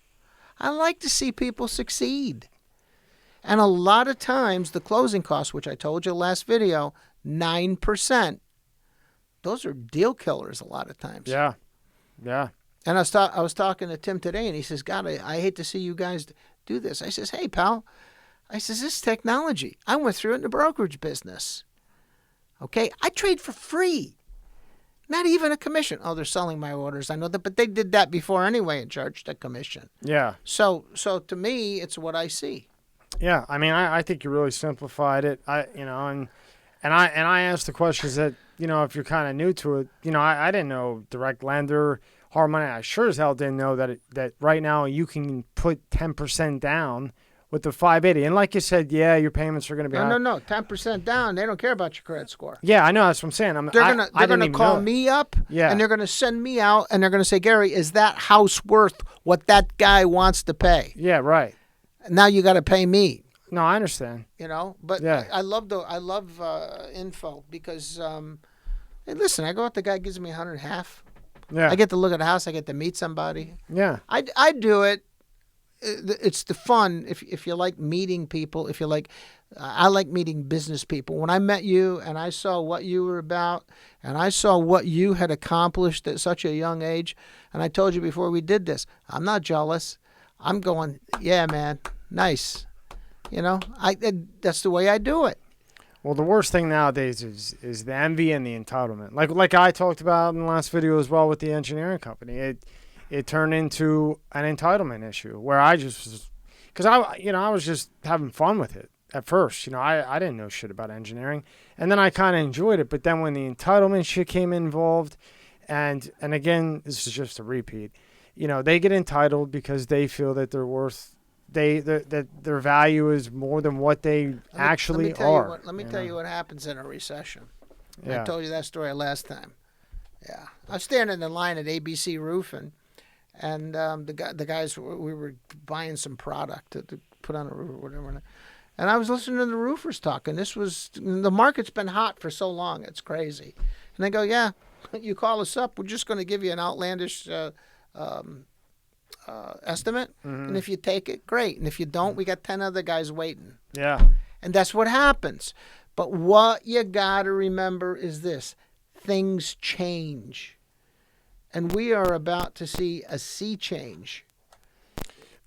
I like to see people succeed. And a lot of times, the closing costs, which I told you last video, 9%, those are deal killers a lot of times. Yeah. Yeah. And I was talking to Tim today, and he says, God, I hate to see you guys do this. I says, hey, pal. I says, this is technology. I went through it in the brokerage business. Okay? I trade for free. Not even a commission. Oh, they're selling my orders. I know that, but they did that before anyway and charged a commission. Yeah. So to me, it's what I see. Yeah. I mean, I think you really simplified it. And I asked the questions that, if you're kind of new to it, I didn't know direct lender, hard money. I sure as hell didn't know that right now you can put 10% down with the 580. And like you said, yeah, your payments are going to be high. No. 10% down. They don't care about your credit score. Yeah, I know. That's what I'm saying. They're gonna call me up, and they're gonna send me out, and they're gonna say, Gary, is that house worth what that guy wants to pay? Yeah, right. Now you got to pay me. No, I understand. But yeah. I love info because, hey, listen, I go out, the guy gives me 100 half. Yeah. I get to look at a house. I get to meet somebody. Yeah. I do it. It's the fun if you like meeting people. If you like, I like meeting business people. When I met you and I saw what you were about and I saw what you had accomplished at such a young age, and I told you before we did this, I'm not jealous. I'm going, yeah, man, nice. That's the way I do it. Well, the worst thing nowadays is the envy and the entitlement. Like I talked about in the last video as well with the engineering company. It turned into an entitlement issue where I just, because I was just having fun with it at first. I didn't know shit about engineering, and then I kind of enjoyed it. But then when the entitlement shit came involved, and again, this is just a repeat. They get entitled because they feel that they're worth, that their value is more than what they actually are. Let me tell you what happens in a recession. Yeah. I told you that story last time. Yeah, I was standing in line at ABC Roofing. And the guys, we were buying some product to put on a roof or whatever. And I was listening to the roofers talking. The market's been hot for so long. It's crazy. And they go, yeah, you call us up. We're just going to give you an outlandish estimate. Mm-hmm. And if you take it, great. And if you don't, we got 10 other guys waiting. Yeah. And that's what happens. But what you got to remember is this. Things change. And we are about to see a sea change.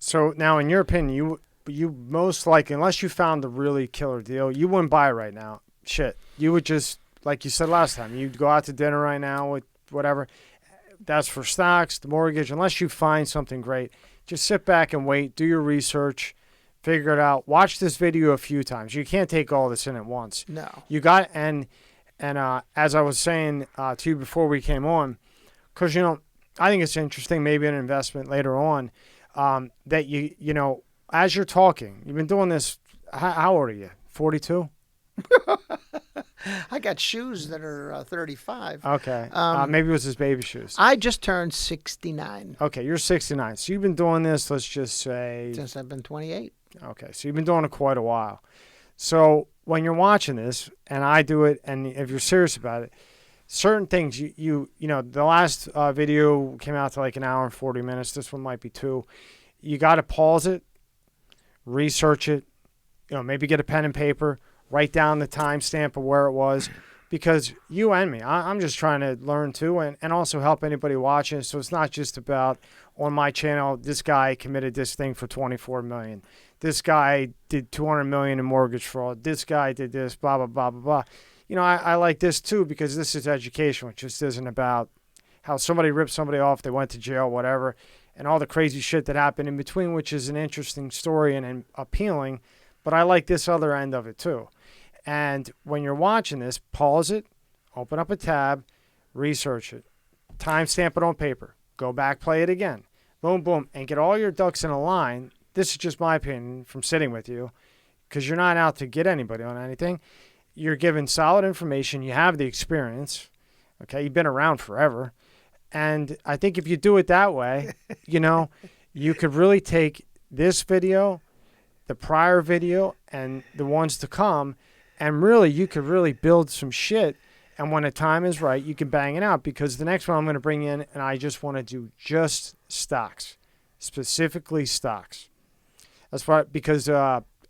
So now, in your opinion, you most likely, unless you found the really killer deal, you wouldn't buy right now. Shit. You would just, like you said last time, you'd go out to dinner right now with whatever. That's for stocks, the mortgage. Unless you find something great, just sit back and wait. Do your research. Figure it out. Watch this video a few times. You can't take all this in at once. No. You got, and as I was saying to you before we came on, because, I think it's interesting, maybe an investment later on, that as you're talking, you've been doing this, how old are you? 42? I got shoes that are 35. Okay. Maybe it was his baby shoes. I just turned 69. Okay, you're 69. So you've been doing this, let's just say... Since I've been 28. Okay, so you've been doing it quite a while. So when you're watching this, and I do it, and if you're serious about it, certain things, the last video came out to like an hour and 40 minutes. This one might be 2. You got to pause it, research it, maybe get a pen and paper, write down the timestamp of where it was, because you and me, I'm just trying to learn too, and also help anybody watching. So it's not just about, on my channel, this guy committed this thing for $24 million. This guy did $200 million in mortgage fraud. This guy did this, blah, blah, blah, blah, blah. I like this too because this is education. It just isn't about how somebody ripped somebody off, they went to jail, whatever, and all the crazy shit that happened in between, which is an interesting story and appealing. But I like this other end of it too. And when you're watching this, pause it, open up a tab, research it, timestamp it on paper, go back, play it again, boom, boom, and get all your ducks in a line. This is just my opinion from sitting with you, because you're not out to get anybody on anything. You're given solid information. You have the experience. Okay, you've been around forever. And I think if you do it that way, you could really take this video, the prior video, and the ones to come, and really, you could really build some shit. And when the time is right, you can bang it out, because the next one I'm going to bring in, and I just want to do just stocks. specifically stocks. That's why, because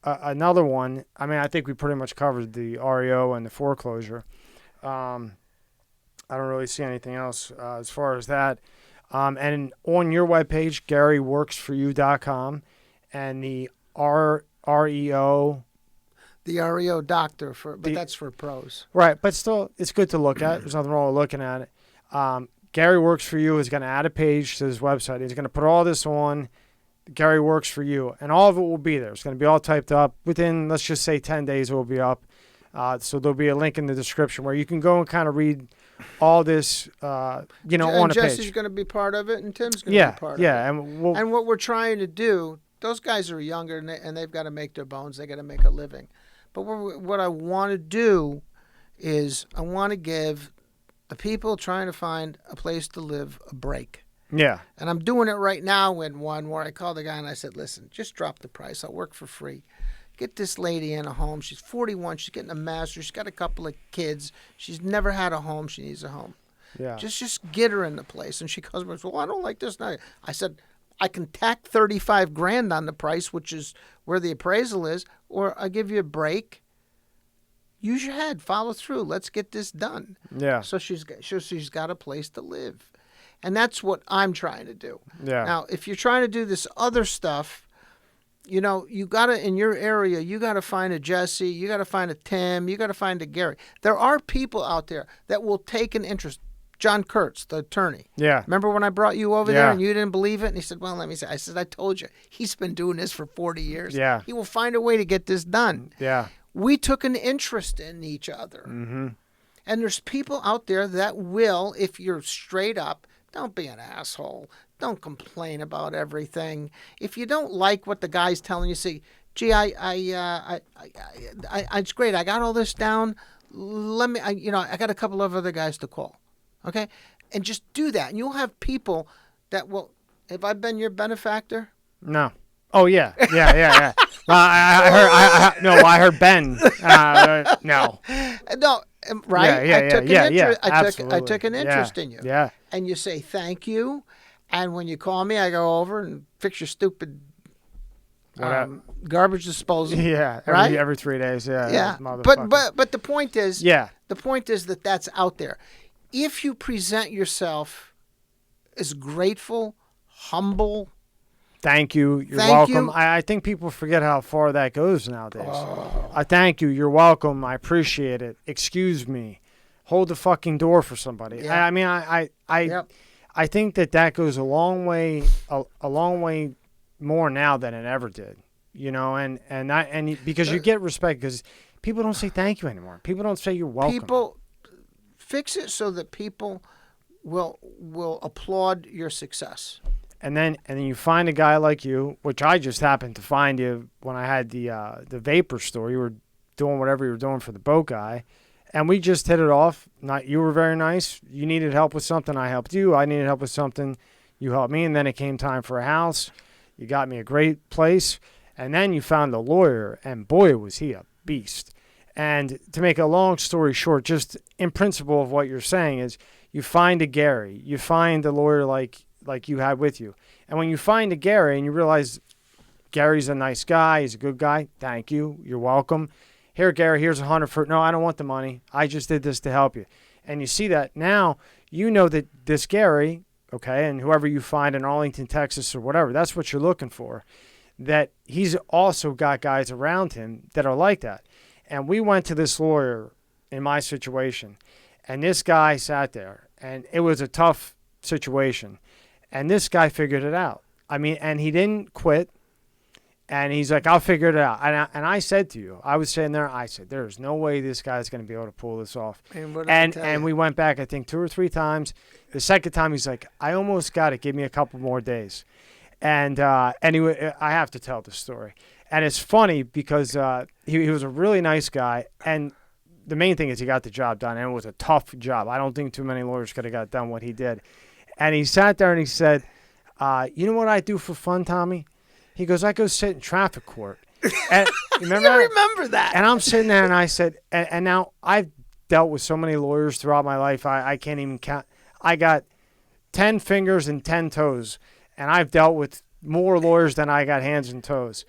another one, I mean, I think we pretty much covered the REO and the foreclosure. I don't really see anything else as far as that. And on your webpage, GaryWorksForYou.com, and the REO. The REO doctor, but that's for pros. Right, but still, it's good to look at. There's nothing wrong with looking at it. Gary Works For You is going to add a page to his website. He's going to put all this on Gary Works For You, and all of it will be there. It's going to be all typed up. Within, let's just say, 10 days, it will be up. So there'll be a link in the description where you can go and kind of read all this, on a page. And Jesse's going to be part of it, and Tim's going to be part of it. Yeah, and what we're trying to do, those guys are younger, and they've got to make their bones. They got to make a living. But what I want to do is I want to give the people trying to find a place to live a break. Yeah. And I'm doing it right now in one where I called the guy and I said, listen, just drop the price. I'll work for free. Get this lady in a home. She's 41. She's getting a master's. She's got a couple of kids. She's never had a home. She needs a home. Yeah. Just get her in the place. And she comes and says, well, I don't like this now. I said, I can tack 35 grand on the price, which is where the appraisal is, or I give you a break. Use your head. Follow through. Let's get this done. Yeah. So she's got a place to live. And that's what I'm trying to do. Yeah. Now, if you're trying to do this other stuff, you got to, in your area, you got to find a Jesse, you got to find a Tim, you got to find a Gary. There are people out there that will take an interest. John Kurtz, the attorney. Yeah. Remember when I brought you over there and you didn't believe it? And he said, well, let me say. I said, I told you. He's been doing this for 40 years. Yeah. He will find a way to get this done. Yeah. We took an interest in each other. Mm-hmm. And there's people out there that will, if you're straight up, don't be an asshole. Don't complain about everything. If you don't like what the guy's telling you, say, gee, it's great. I got all this down. Let me, I got a couple of other guys to call. Okay? And just do that. And you'll have people that will, have I been your benefactor? No. Oh, yeah. Yeah. Well, I heard Ben. No. No, right? Yeah, I took an interest in you. Yeah. And you say thank you. And when you call me, I go over and fix your stupid garbage disposal. Yeah. Right? Every 3 days. Yeah. Yeah. But the point is, the point is that that's out there. If you present yourself as grateful, humble, thank you. You're welcome. I think people forget how far that goes nowadays. I thank you. You're welcome. I appreciate it. Excuse me. Hold the fucking door for somebody. Yeah. I mean, I think that goes a long way more now than it ever did. And because you get respect because people don't say thank you anymore. People don't say you're welcome. People fix it so that people will applaud your success. And then you find a guy like you, which I just happened to find you when I had the vapor store. You were doing whatever you were doing for the boat guy, and we just hit it off. You were very nice. You needed help with something, I helped you. I needed help with something, you helped me. And then it came time for a house. You got me a great place, and then you found a lawyer, and boy, was he a beast. And to make a long story short, just in principle of what you're saying is, you find a Gary, you find a lawyer like you had with you. And when you find a Gary and you realize Gary's a nice guy, he's a good guy, thank you, you're welcome. Here, Gary, here's $100 for, no, I don't want the money. I just did this to help you. And you see that now, you know that this Gary, okay, and whoever you find in Arlington, Texas or whatever, that's what you're looking for, that he's also got guys around him that are like that. And we went to this lawyer in my situation, and this guy sat there, and it was a tough situation. And this guy figured it out. I mean, and he didn't quit. And he's like, I'll figure it out. And I said to you, I was sitting there, I said, there's no way this guy's going to be able to pull this off. And we went back, I think, 2 or 3 times. The second time, he's like, I almost got it. Give me a couple more days. And anyway, I have to tell the story. And it's funny because he was a really nice guy. And the main thing is he got the job done. And it was a tough job. I don't think too many lawyers could have got done what he did. And he sat there and he said, you know what I do for fun, Tommy? He goes, I go sit in traffic court. And remember I remember that. And I'm sitting there and I said, and now I've dealt with so many lawyers throughout my life, I can't even count. I got 10 fingers and 10 toes. And I've dealt with more lawyers than I got hands and toes.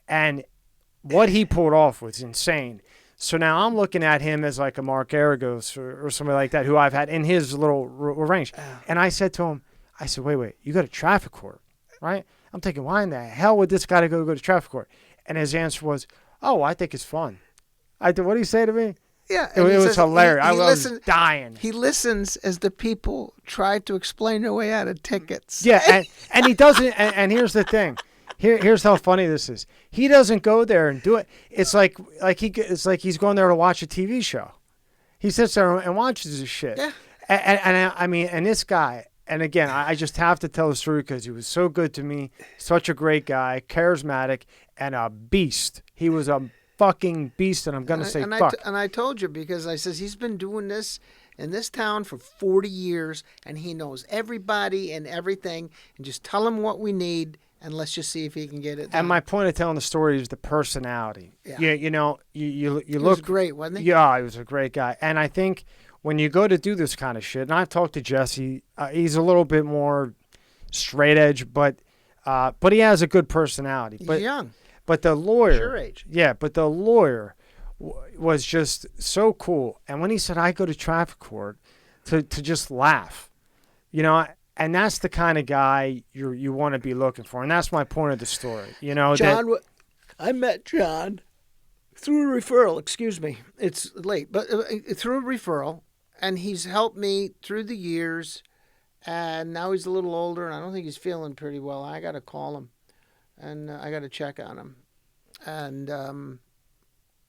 And what he pulled off was insane. So now I'm looking at him as like a Mark Aragos or somebody like that who I've had in his little range. And I said to him, I said, wait, you go to traffic court, right? I'm thinking, why in the hell would this guy go to traffic court? And his answer was, oh, I think it's fun. What did he say to me? Yeah, it was hilarious. I was dying. He listens as the people try to explain their way out of tickets. Yeah, and he doesn't. And here's the thing. Here's how funny this is. He doesn't go there and do it. It's like he's going there to watch a TV show. He sits there and watches this shit. Yeah. And I mean, and this guy. And again, I just have to tell the story because he was so good to me. Such a great guy, charismatic, and a beast. He was a fucking beast, and I'm going to say fuck. And I told you because I says he's been doing this in this town for 40 years, and he knows everybody and everything, and just tell him what we need, and let's just see if he can get it done. And my point of telling the story is the personality. Yeah. You know, you look. He was great, wasn't he? Yeah, he was a great guy. And I think when you go to do this kind of shit, and I've talked to Jesse, he's a little bit more straight edge, but he has a good personality. He's young. But the lawyer, your age. Yeah, but the lawyer was just so cool. And when he said, I go to traffic court, to just laugh, you know, and that's the kind of guy you want to be looking for. And that's my point of the story, you know. John, I met John through a referral. Excuse me, it's late, but through a referral, and he's helped me through the years. And now he's a little older, and I don't think he's feeling pretty well. I got to call him. And I got to check on him and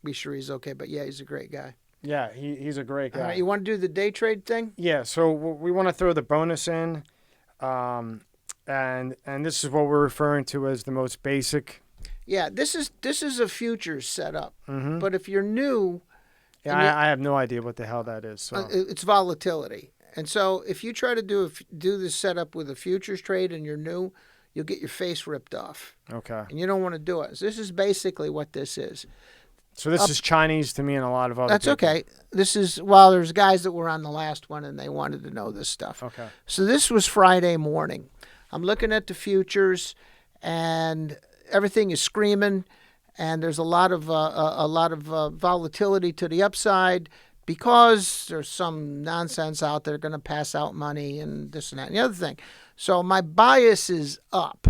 be sure he's okay. But, yeah, he's a great guy. Yeah, he's a great guy. All right, you want to do the day trade thing? Yeah, so we want to throw the bonus in. And this is what we're referring to as the most basic. Yeah, this is a futures setup. Mm-hmm. But if you're new. Yeah, I have no idea what the hell that is. So. It's volatility. And so if you try to do this setup with a futures trade and you're new, you'll get your face ripped off. Okay. And you don't want to do it. So this is basically what this is. So this is Chinese to me and a lot of other That's people. Okay. This is, well, there's guys that were on the last one and they wanted to know this stuff. Okay. So this was Friday morning. I'm looking at the futures and everything is screaming and there's a lot of volatility to the upside because there's some nonsense out there going to pass out money and this and that and the other thing. So my bias is up.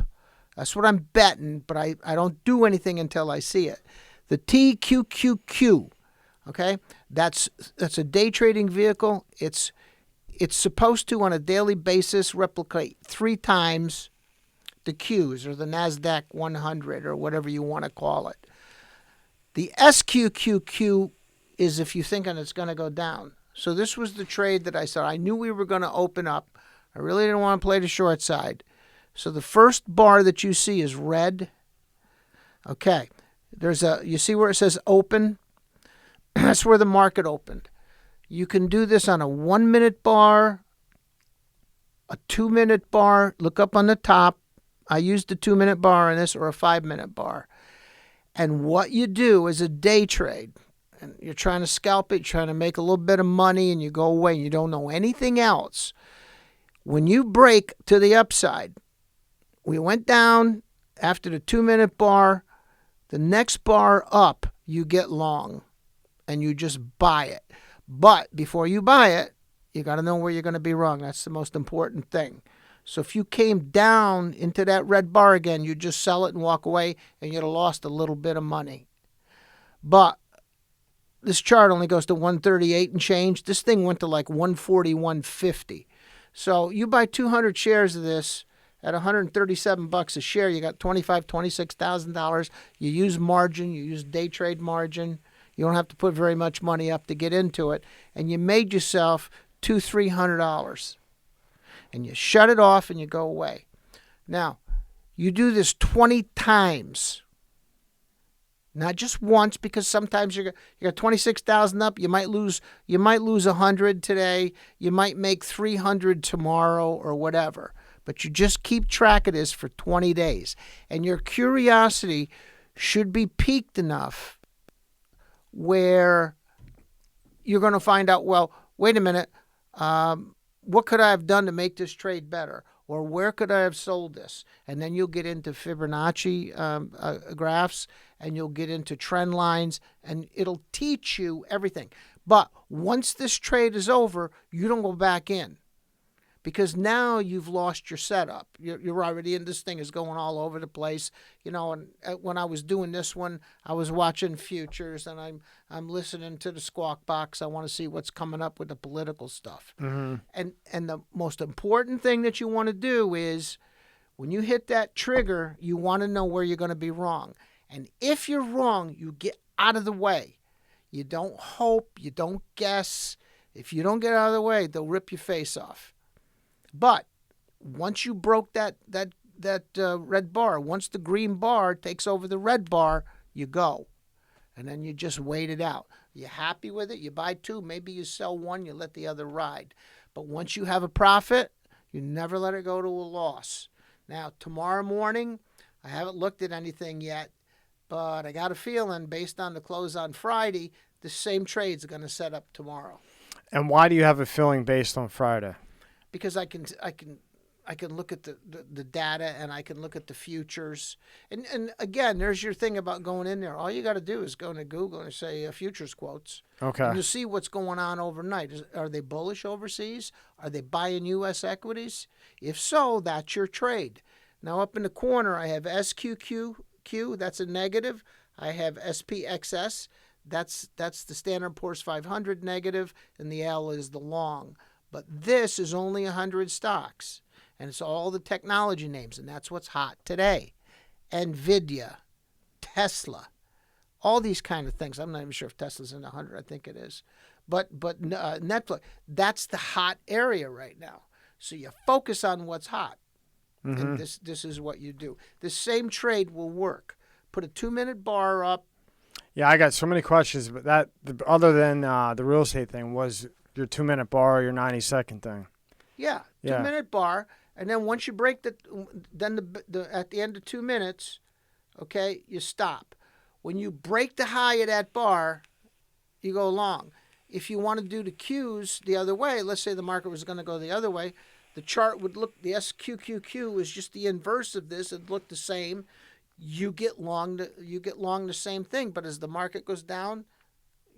That's what I'm betting, but I don't do anything until I see it. The TQQQ, okay? That's a day trading vehicle. It's supposed to, on a daily basis, replicate 3 times the Qs or the NASDAQ 100 or whatever you want to call it. The SQQQ is if you're thinking it's going to go down. So this was the trade that I said. I knew we were going to open up. I really didn't want to play the short side. So the first bar that you see is red. Okay. You see where it says open? That's where the market opened. You can do this on a 1-minute bar, a 2-minute bar. Look up on the top. I used the 2-minute bar on this or a 5-minute bar. And what you do is a day trade. And you're trying to scalp it, you're trying to make a little bit of money, and you go away and you don't know anything else. When you break to the upside, we went down after the 2-minute bar. The next bar up, you get long, and you just buy it. But before you buy it, you got to know where you're going to be wrong. That's the most important thing. So if you came down into that red bar again, you just sell it and walk away, and you'd have lost a little bit of money. But this chart only goes to 138 and change. This thing went to like 140, 150. So you buy 200 shares of this at $137 a share. You got $26,000. You use margin. You use day trade margin. You don't have to put very much money up to get into it. And you made yourself $200-300. And you shut it off and you go away. Now, you do this 20 times. Not just once, because sometimes you got 26,000 up. You might lose 100 today. You might make 300 tomorrow or whatever. But you just keep track of this for 20 days, and your curiosity should be piqued enough where you're going to find out. Well, wait a minute. What could I have done to make this trade better? or where could I have sold this? And then you'll get into Fibonacci graphs, and you'll get into trend lines, and it'll teach you everything. But once this trade is over, you don't go back in, because now you've lost your setup. You're already in, this thing is going all over the place. And when I was doing this one, I was watching futures, and I'm listening to the Squawk Box. I want to see what's coming up with the political stuff. Mm-hmm. And the most important thing that you want to do is, when you hit that trigger, you want to know where you're going to be wrong. And if you're wrong, you get out of the way. You don't hope, you don't guess. If you don't get out of the way, they'll rip your face off. But once you broke that red bar, once the green bar takes over the red bar, you go. And then you just wait it out. You're happy with it, you buy two, maybe you sell one, you let the other ride. But once you have a profit, you never let it go to a loss. Now, tomorrow morning, I haven't looked at anything yet, but I got a feeling, based on the close on Friday, the same trade's going to set up tomorrow. And why do you have a feeling based on Friday? Because I can look at the data, and I can look at the futures. And again, there's your thing about going in there. All you got to do is go into Google and say futures quotes. Okay. And you'll see what's going on overnight. Are they bullish overseas? Are they buying U.S. equities? If so, that's your trade. Now, up in the corner, I have SQQQ. That's a negative. I have SPXS. That's the Standard & Poor's 500 negative, and the L is the long. But this is only 100 stocks, and it's all the technology names, and that's what's hot today. NVIDIA, Tesla, all these kind of things. I'm not even sure if Tesla's in 100. I think it is. But Netflix, that's the hot area right now. So you focus on what's hot, and this is what you do. The same trade will work. Put a 2-minute bar up. Yeah, I got so many questions, but other than the real estate thing, was your 2-minute bar or your 90-second thing? Yeah, 2-minute bar, and then once you break at the end of 2 minutes, okay, you stop. When you break the high of that bar, you go long. If you want to do the Qs the other way, let's say the market was going to go the other way, the chart would look, the SQQQ is just the inverse of this. It'd look the same. You get long the same thing, but as the market goes down,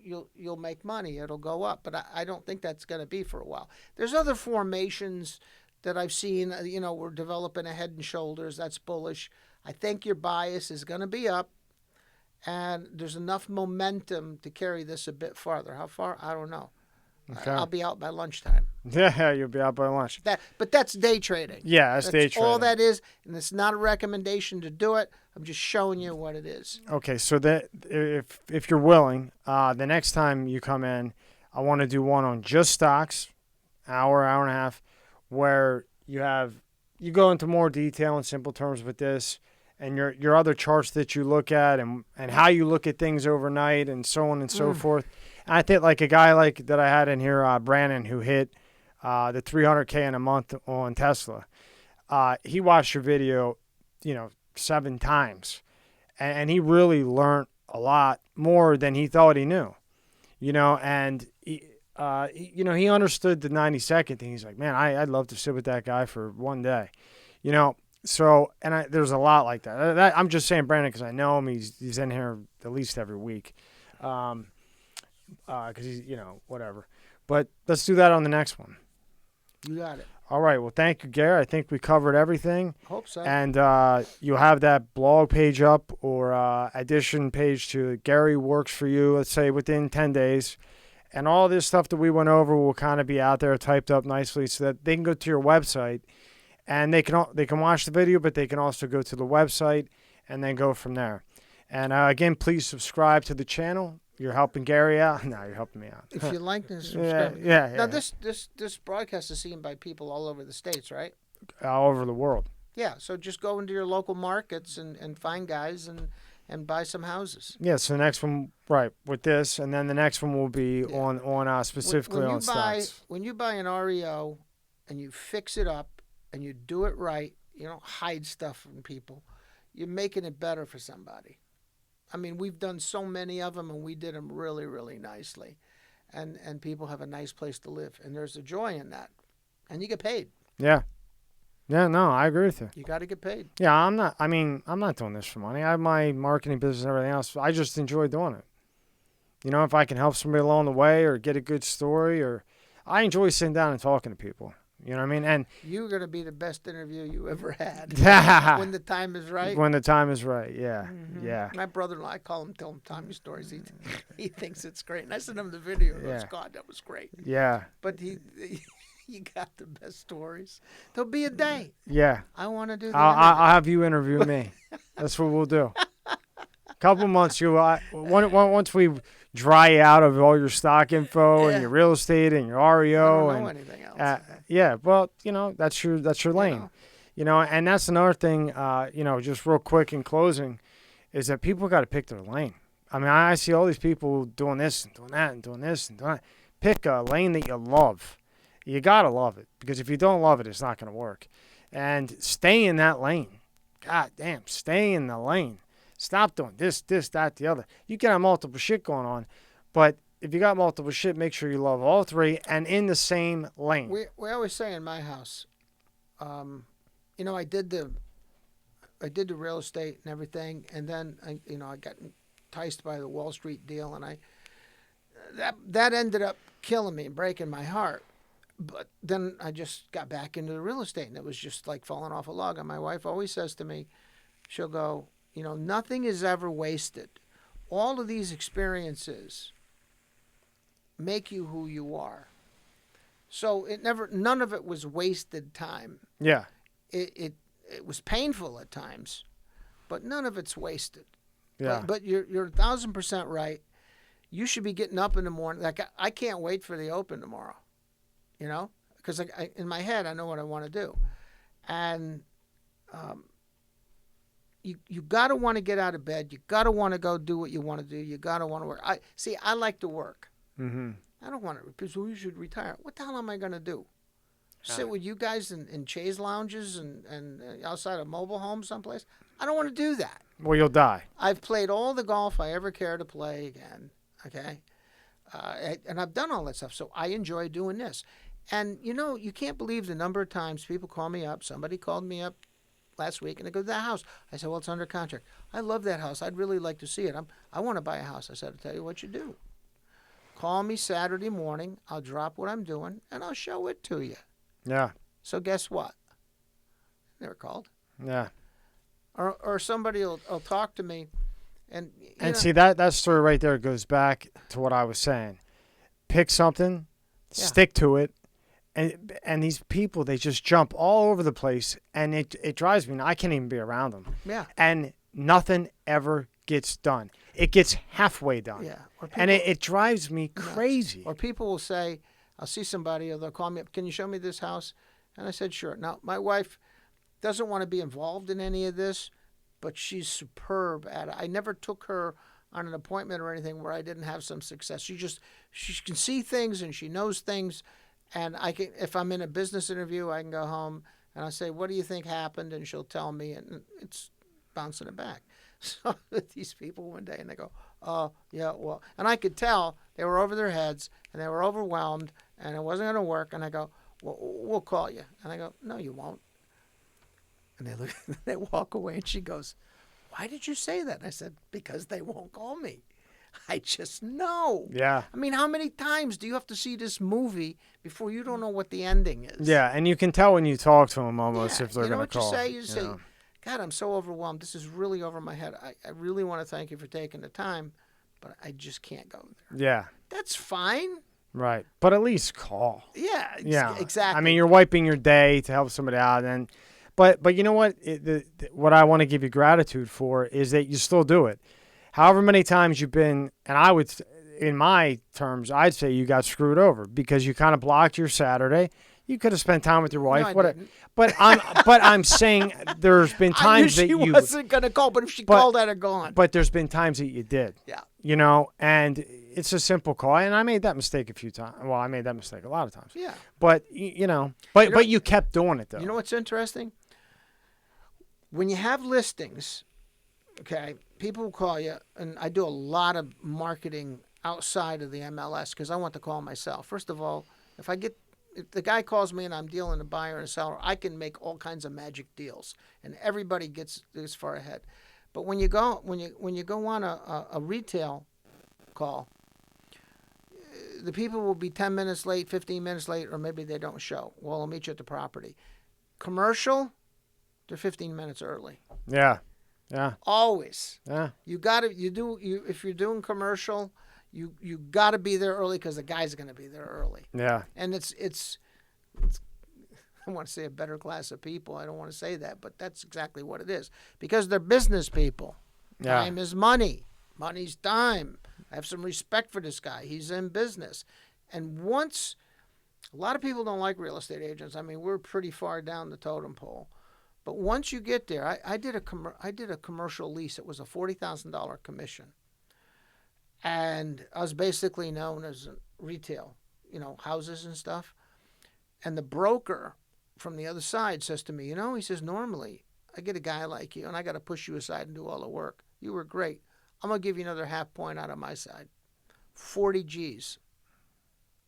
you'll make money. It'll go up, but I don't think that's going to be for a while. There's other formations that I've seen. We're developing a head and shoulders. That's bullish. I think your bias is going to be up, and there's enough momentum to carry this a bit farther. How far? I don't know. Okay. I'll be out by lunchtime. Yeah, you'll be out by lunch. But that's day trading. Yeah, that's day trading. All that is, and it's not a recommendation to do it. I'm just showing you what it is. Okay, so that if you're willing, the next time you come in, I want to do one on just stocks, hour and a half, where you go into more detail in simple terms with this, and your other charts that you look at, and how you look at things overnight, and so on and so forth. And I think like a guy that I had in here, Brandon, who hit the 300K in a month on Tesla. He watched your video, 7 times, and he really learned a lot more than he thought he knew, and he understood the 90-second thing. He's like, man, I'd love to sit with that guy for one day, so, and there's a lot like that. I'm just saying Brandon, because I know him. He's in here at least every week, because he's, whatever, but let's do that on the next one. You got it. All right. Well, thank you, Gary. I think we covered everything. Hope so. And you'll have that blog page up or addition page to Gary Works For You, let's say within 10 days. And all this stuff that we went over will kind of be out there typed up nicely so that they can go to your website and they can watch the video, but they can also go to the website and then go from there. And again, please subscribe to the channel. You're helping Gary out. No, you're helping me out. If you like this, subscribe. Yeah. Now, this broadcast is seen by people all over the states, right? All over the world. Yeah, so just go into your local markets and find guys and buy some houses. Yeah, so the next one, right, with this, and then the next one will be on specifically on stocks. When you buy an REO and you fix it up and you do it right, you don't hide stuff from people, you're making it better for somebody. I mean, we've done so many of them, and we did them really, really nicely. And people have a nice place to live. And there's a joy in that. And you get paid. Yeah. Yeah, no, I agree with you. You got to get paid. Yeah, I'm not doing this for money. I have my marketing business and everything else. I just enjoy doing it. You know, if I can help somebody along the way or get a good story, or I enjoy sitting down and talking to people. You know what I mean? And You're going to be the best interview you ever had. When the time is right. when the time is right, yeah, Mhm. yeah, My brother-in-law, I call him, tell him Tommy stories. He thinks it's great. And I sent him the video. He goes, Yeah. God, that was great. yeah, But you got the best stories. There'll be a day. yeah. I want to do the I'll interview. have you interview me. That's what we'll do. Couple months, once we dry you out of all your stock info and Yeah. your real estate and your I REO don't know and anything else. yeah, well, you know, that's your lane. know. You know, and that's another thing. You know, just real quick in closing, is that people got to pick their lane. I mean, I see all these people doing this and doing that and doing this and doing that. Pick a lane that you love. You gotta love it, because if you don't love it, it's not gonna work. And stay in that lane. God damn, stay in the lane. Stop doing this, that, the other. You can have multiple shit going on, but if you got multiple shit, make sure you love all three and in the same lane. We always say in my house, you know, I did the real estate and everything, and then I got enticed by the Wall Street deal, and that ended up killing me and breaking my heart. But then I just got back into the real estate, and it was just like falling off a log. And my wife always says to me, she'll go, you know, nothing is ever wasted. All of these experiences make you who you are. So none of it was wasted time. Yeah. It was painful at times, but none of it's wasted. Yeah. But you're 1,000% right. You should be getting up in the morning. Like I can't wait for the open tomorrow. You know, because in my head I know what I want to do, and you gotta want to get out of bed. You gotta want to go do what you want to do. You gotta want to work. I like to work. Mm-hmm. I don't want to. People, you should retire. What the hell am I gonna do? Sit with you guys in chaise lounges and outside a mobile home someplace? I don't want to do that. Well, you'll die. I've played all the golf I ever care to play again. Okay. And I've done all that stuff, so I enjoy doing this. And, you know, you can't believe the number of times people call me up. Somebody called me up last week, and they go, that house. I said, well, it's under contract. I love that house. I'd really like to see it. I want to buy a house. I said, I'll tell you what you do. Call me Saturday morning. I'll drop what I'm doing, and I'll show it to you. Yeah. So guess what? Never called. Yeah. Or somebody will talk to me, and see, that story right there goes back to what I was saying. Pick something, stick to it, and these people, they just jump all over the place, and it drives me. I can't even be around them. Yeah. And nothing ever gets done. It gets halfway done. Yeah. And it drives me crazy. Or people will say, I'll see somebody, or they'll call me up, can you show me this house? And I said, sure. Now, my wife doesn't want to be involved in any of this, but she's superb at it. I never took her on an appointment or anything where I didn't have some success. She can see things and she knows things. And if I'm in a business interview, I can go home and I say, what do you think happened? And she'll tell me, and it's bouncing it back. So these people one day, and they go, oh, yeah, well. And I could tell they were over their heads and they were overwhelmed and it wasn't going to work. And I go, well, we'll call you. And I go, no, you won't. And they look, they walk away, and she goes, why did you say that? And I said, because they won't call me. I just know. Yeah. I mean, how many times do you have to see this movie before you don't know what the ending is? Yeah, and you can tell when you talk to them almost if they're going to call. You say, God, I'm so overwhelmed. This is really over my head. I really want to thank you for taking the time, but I just can't go there. Yeah. That's fine. Right. But at least call. Yeah, Yeah. exactly. I mean, you're wiping your day to help somebody out, and but you know what? What I want to give you gratitude for is that you still do it. However many times you've been, and I would, in my terms, I'd say you got screwed over because you kind of blocked your Saturday. You could have spent time with your wife. No, I didn't. But I'm saying there's been times I knew she wasn't going to call, but if she called, I'd have gone. But there's been times that you did. Yeah. You know, and it's a simple call, and I made that mistake a few times. Well, I made that mistake a lot of times. Yeah. But but you kept doing it though. You know what's interesting? When you have listings, okay, people will call you, and I do a lot of marketing outside of the MLS because I want the call myself. First of all, if if the guy calls me and I'm dealing a buyer and a seller, I can make all kinds of magic deals, and everybody gets this far ahead. But when you go on a retail call, the people will be 10 minutes late, 15 minutes late, or maybe they don't show. Well, I'll meet you at the property. Commercial, they're 15 minutes early. Yeah. Yeah. Always. Yeah. If you're doing commercial, you got to be there early because the guy's going to be there early. Yeah. And it's I want to say a better class of people. I don't want to say that, but that's exactly what it is. Because they're business people. Yeah. Time is money. Money's time. I have some respect for this guy. He's in business. And once, a lot of people don't like real estate agents. I mean, we're pretty far down the totem pole. But once you get there, I did a commercial lease. It was a $40,000 commission. And I was basically known as retail, houses and stuff. And the broker from the other side says to me, he says, normally I get a guy like you and I got to push you aside and do all the work. You were great. I'm going to give you another half point out of my side. 40 G's.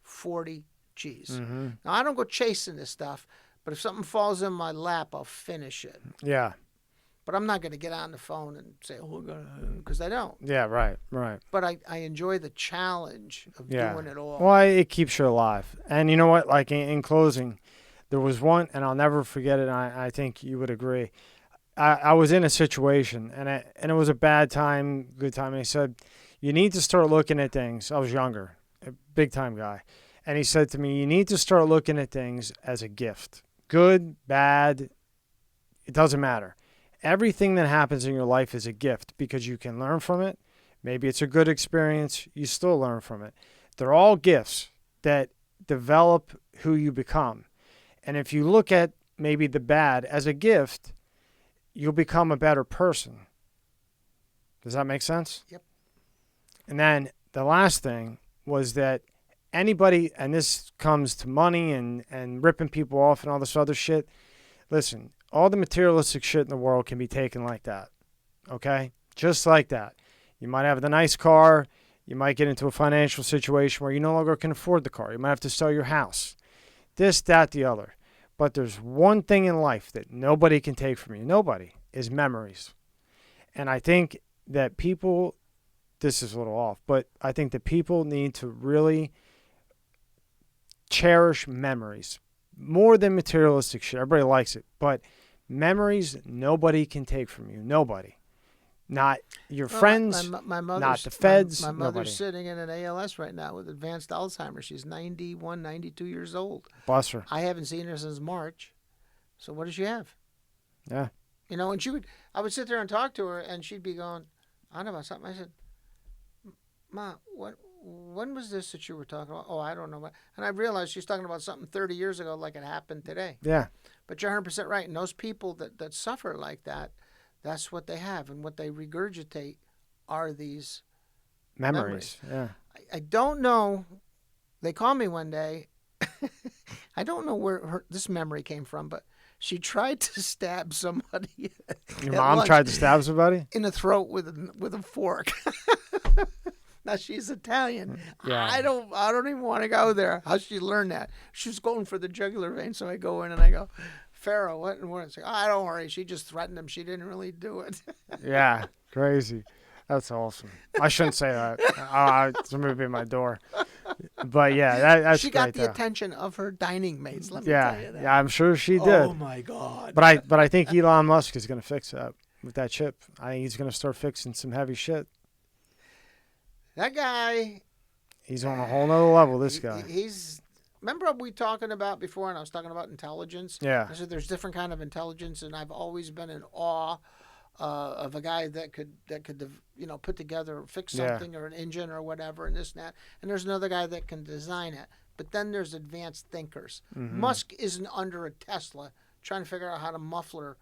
40 G's. Mm-hmm. Now, I don't go chasing this stuff, but if something falls in my lap, I'll finish it. Yeah. But I'm not going to get on the phone and say, because I don't. Yeah, right. But I enjoy the challenge of doing it all. Well, it keeps you alive. And you know what? Like in closing, there was one, and I'll never forget it, and I think you would agree. I was in a situation, and it was a bad time, good time. And he said, you need to start looking at things. I was younger, a big-time guy. And he said to me, you need to start looking at things as a gift. Good, bad, it doesn't matter. Everything that happens in your life is a gift because you can learn from it. Maybe it's a good experience. You still learn from it. They're all gifts that develop who you become. And if you look at maybe the bad as a gift, you'll become a better person. Does that make sense? Yep. And then the last thing was that anybody, and this comes to money and ripping people off and all this other shit, listen, all the materialistic shit in the world can be taken like that, okay? Just like that. You might have the nice car. You might get into a financial situation where you no longer can afford the car. You might have to sell your house. This, that, the other. But there's one thing in life that nobody can take from you. Nobody. Is memories. And I think that people, this is a little off, but I think that people need to really cherish memories. More than materialistic shit. Everybody likes it. But memories, nobody can take from you. Nobody. Not your friends, not the feds. My mother's nobody. sitting in an ALS right now with advanced Alzheimer's. She's 91, 92 years old. Bless her. I haven't seen her since March. So what does she have? Yeah. And I would sit there and talk to her, and she'd be going on about something. I said, Ma, when was this that you were talking about? Oh, I don't know. And I realized she's talking about something 30 years ago like it happened today. Yeah. But you're 100% right. And those people that suffer like that, that's what they have. And what they regurgitate are these memories. Yeah. I don't know. They called me one day. I don't know where this memory came from, but she tried to stab somebody. Your mom tried to stab somebody? In the throat with a fork. Now she's Italian. Yeah. I don't even want to go there. How'd she learn that? She was going for the jugular vein, so I go in and I go, Pharaoh, what? And what? Like, oh, don't worry. She just threatened him. She didn't really do it. Yeah, crazy. That's awesome. I shouldn't say that. Somebody be at my door. But yeah, that's she got the attention of her dining mates. Let me tell you that. Yeah, I'm sure she did. Oh my God. But I think Elon Musk is going to fix that with that chip. I think he's going to start fixing some heavy shit. That guy. He's on a whole nother level. This guy. Remember what we talking about before, and I was talking about intelligence? Yeah. I said there's different kind of intelligence, and I've always been in awe of a guy that could put together, fix something or an engine or whatever, and this and that. And there's another guy that can design it. But then there's advanced thinkers. Mm-hmm. Musk isn't under a Tesla trying to figure out how to muffler.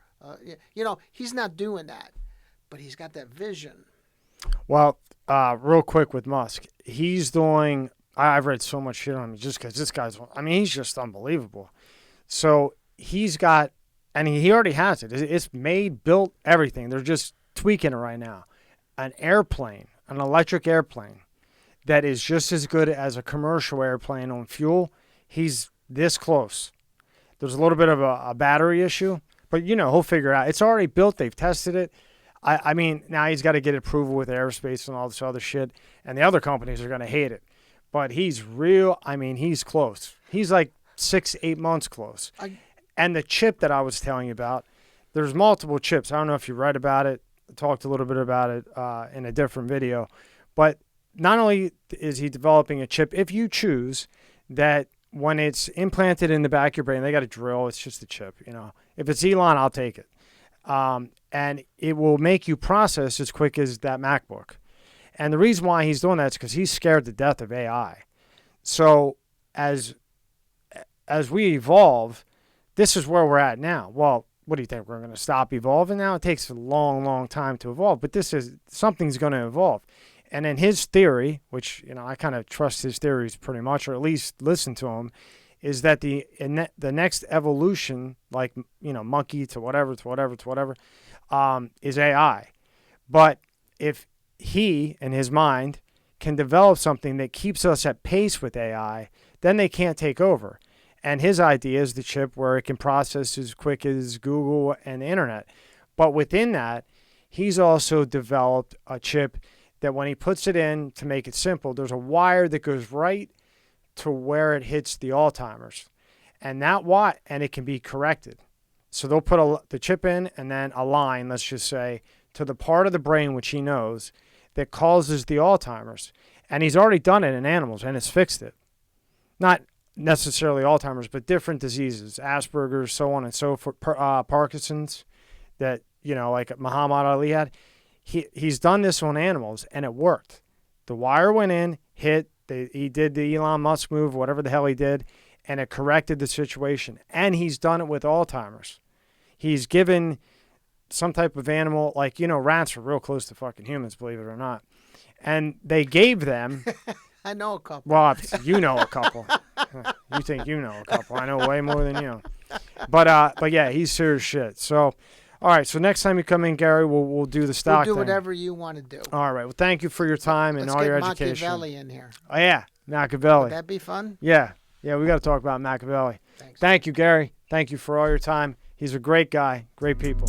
He's not doing that, but he's got that vision. Well, real quick with Musk, he's doing. I've read so much shit on him just because this guy's. I mean, he's just unbelievable. So he's got, and he already has it. It's made, built, everything. They're just tweaking it right now. An airplane, an electric airplane, that is just as good as a commercial airplane on fuel. He's this close. There's a little bit of a battery issue, but he'll figure it out. It's already built. They've tested it. I mean, now he's got to get approval with aerospace and all this other shit, and the other companies are going to hate it. But he's he's close. He's like 6-8 months close. And the chip that I was telling you about, there's multiple chips. I don't know if you read about it. I talked a little bit about it in a different video. But not only is he developing a chip, if you choose that when it's implanted in the back of your brain, they got a drill. It's just a chip. If it's Elon, I'll take it. And it will make you process as quick as that MacBook. And the reason why he's doing that is because he's scared to death of AI. So as we evolve, this is where we're at now. Well, what do you think? We're going to stop evolving now? It takes a long, long time to evolve, but something's going to evolve. And in his theory, which, I kind of trust his theories pretty much, or at least listen to him, is that the next evolution, like, monkey to whatever, is AI. But if he, in his mind, can develop something that keeps us at pace with AI, then they can't take over. And his idea is the chip where it can process as quick as Google and the internet. But within that, he's also developed a chip that when he puts it in, to make it simple, there's a wire that goes right to where it hits the Alzheimer's. And and it can be corrected. So they'll put the chip in and then a line, let's just say, to the part of the brain which he knows that causes the Alzheimer's. And he's already done it in animals and it's fixed it. Not necessarily Alzheimer's, but different diseases, Asperger's, so on and so forth, Parkinson's, that, like Muhammad Ali had. He's done this on animals and it worked. The wire went in, hit, he did the Elon Musk move, whatever the hell he did, and it corrected the situation. And he's done it with Alzheimer's. He's given some type of animal, like, rats are real close to fucking humans, believe it or not. And they gave them... I know a couple. Well, you know a couple. You think you know a couple. I know way more than you. But yeah, he's serious shit. So, all right. So next time you come in, Gary, we'll do the stock We'll do thing. whatever you want to do. All right. Well, thank you for your time and all your education. Let's get Machiavelli in here. Oh, yeah. Machiavelli. Would that be fun? Yeah. Yeah, we got to talk about Machiavelli. Thanks. Thank you, Gary. Thank you for all your time. He's a great guy. Great people.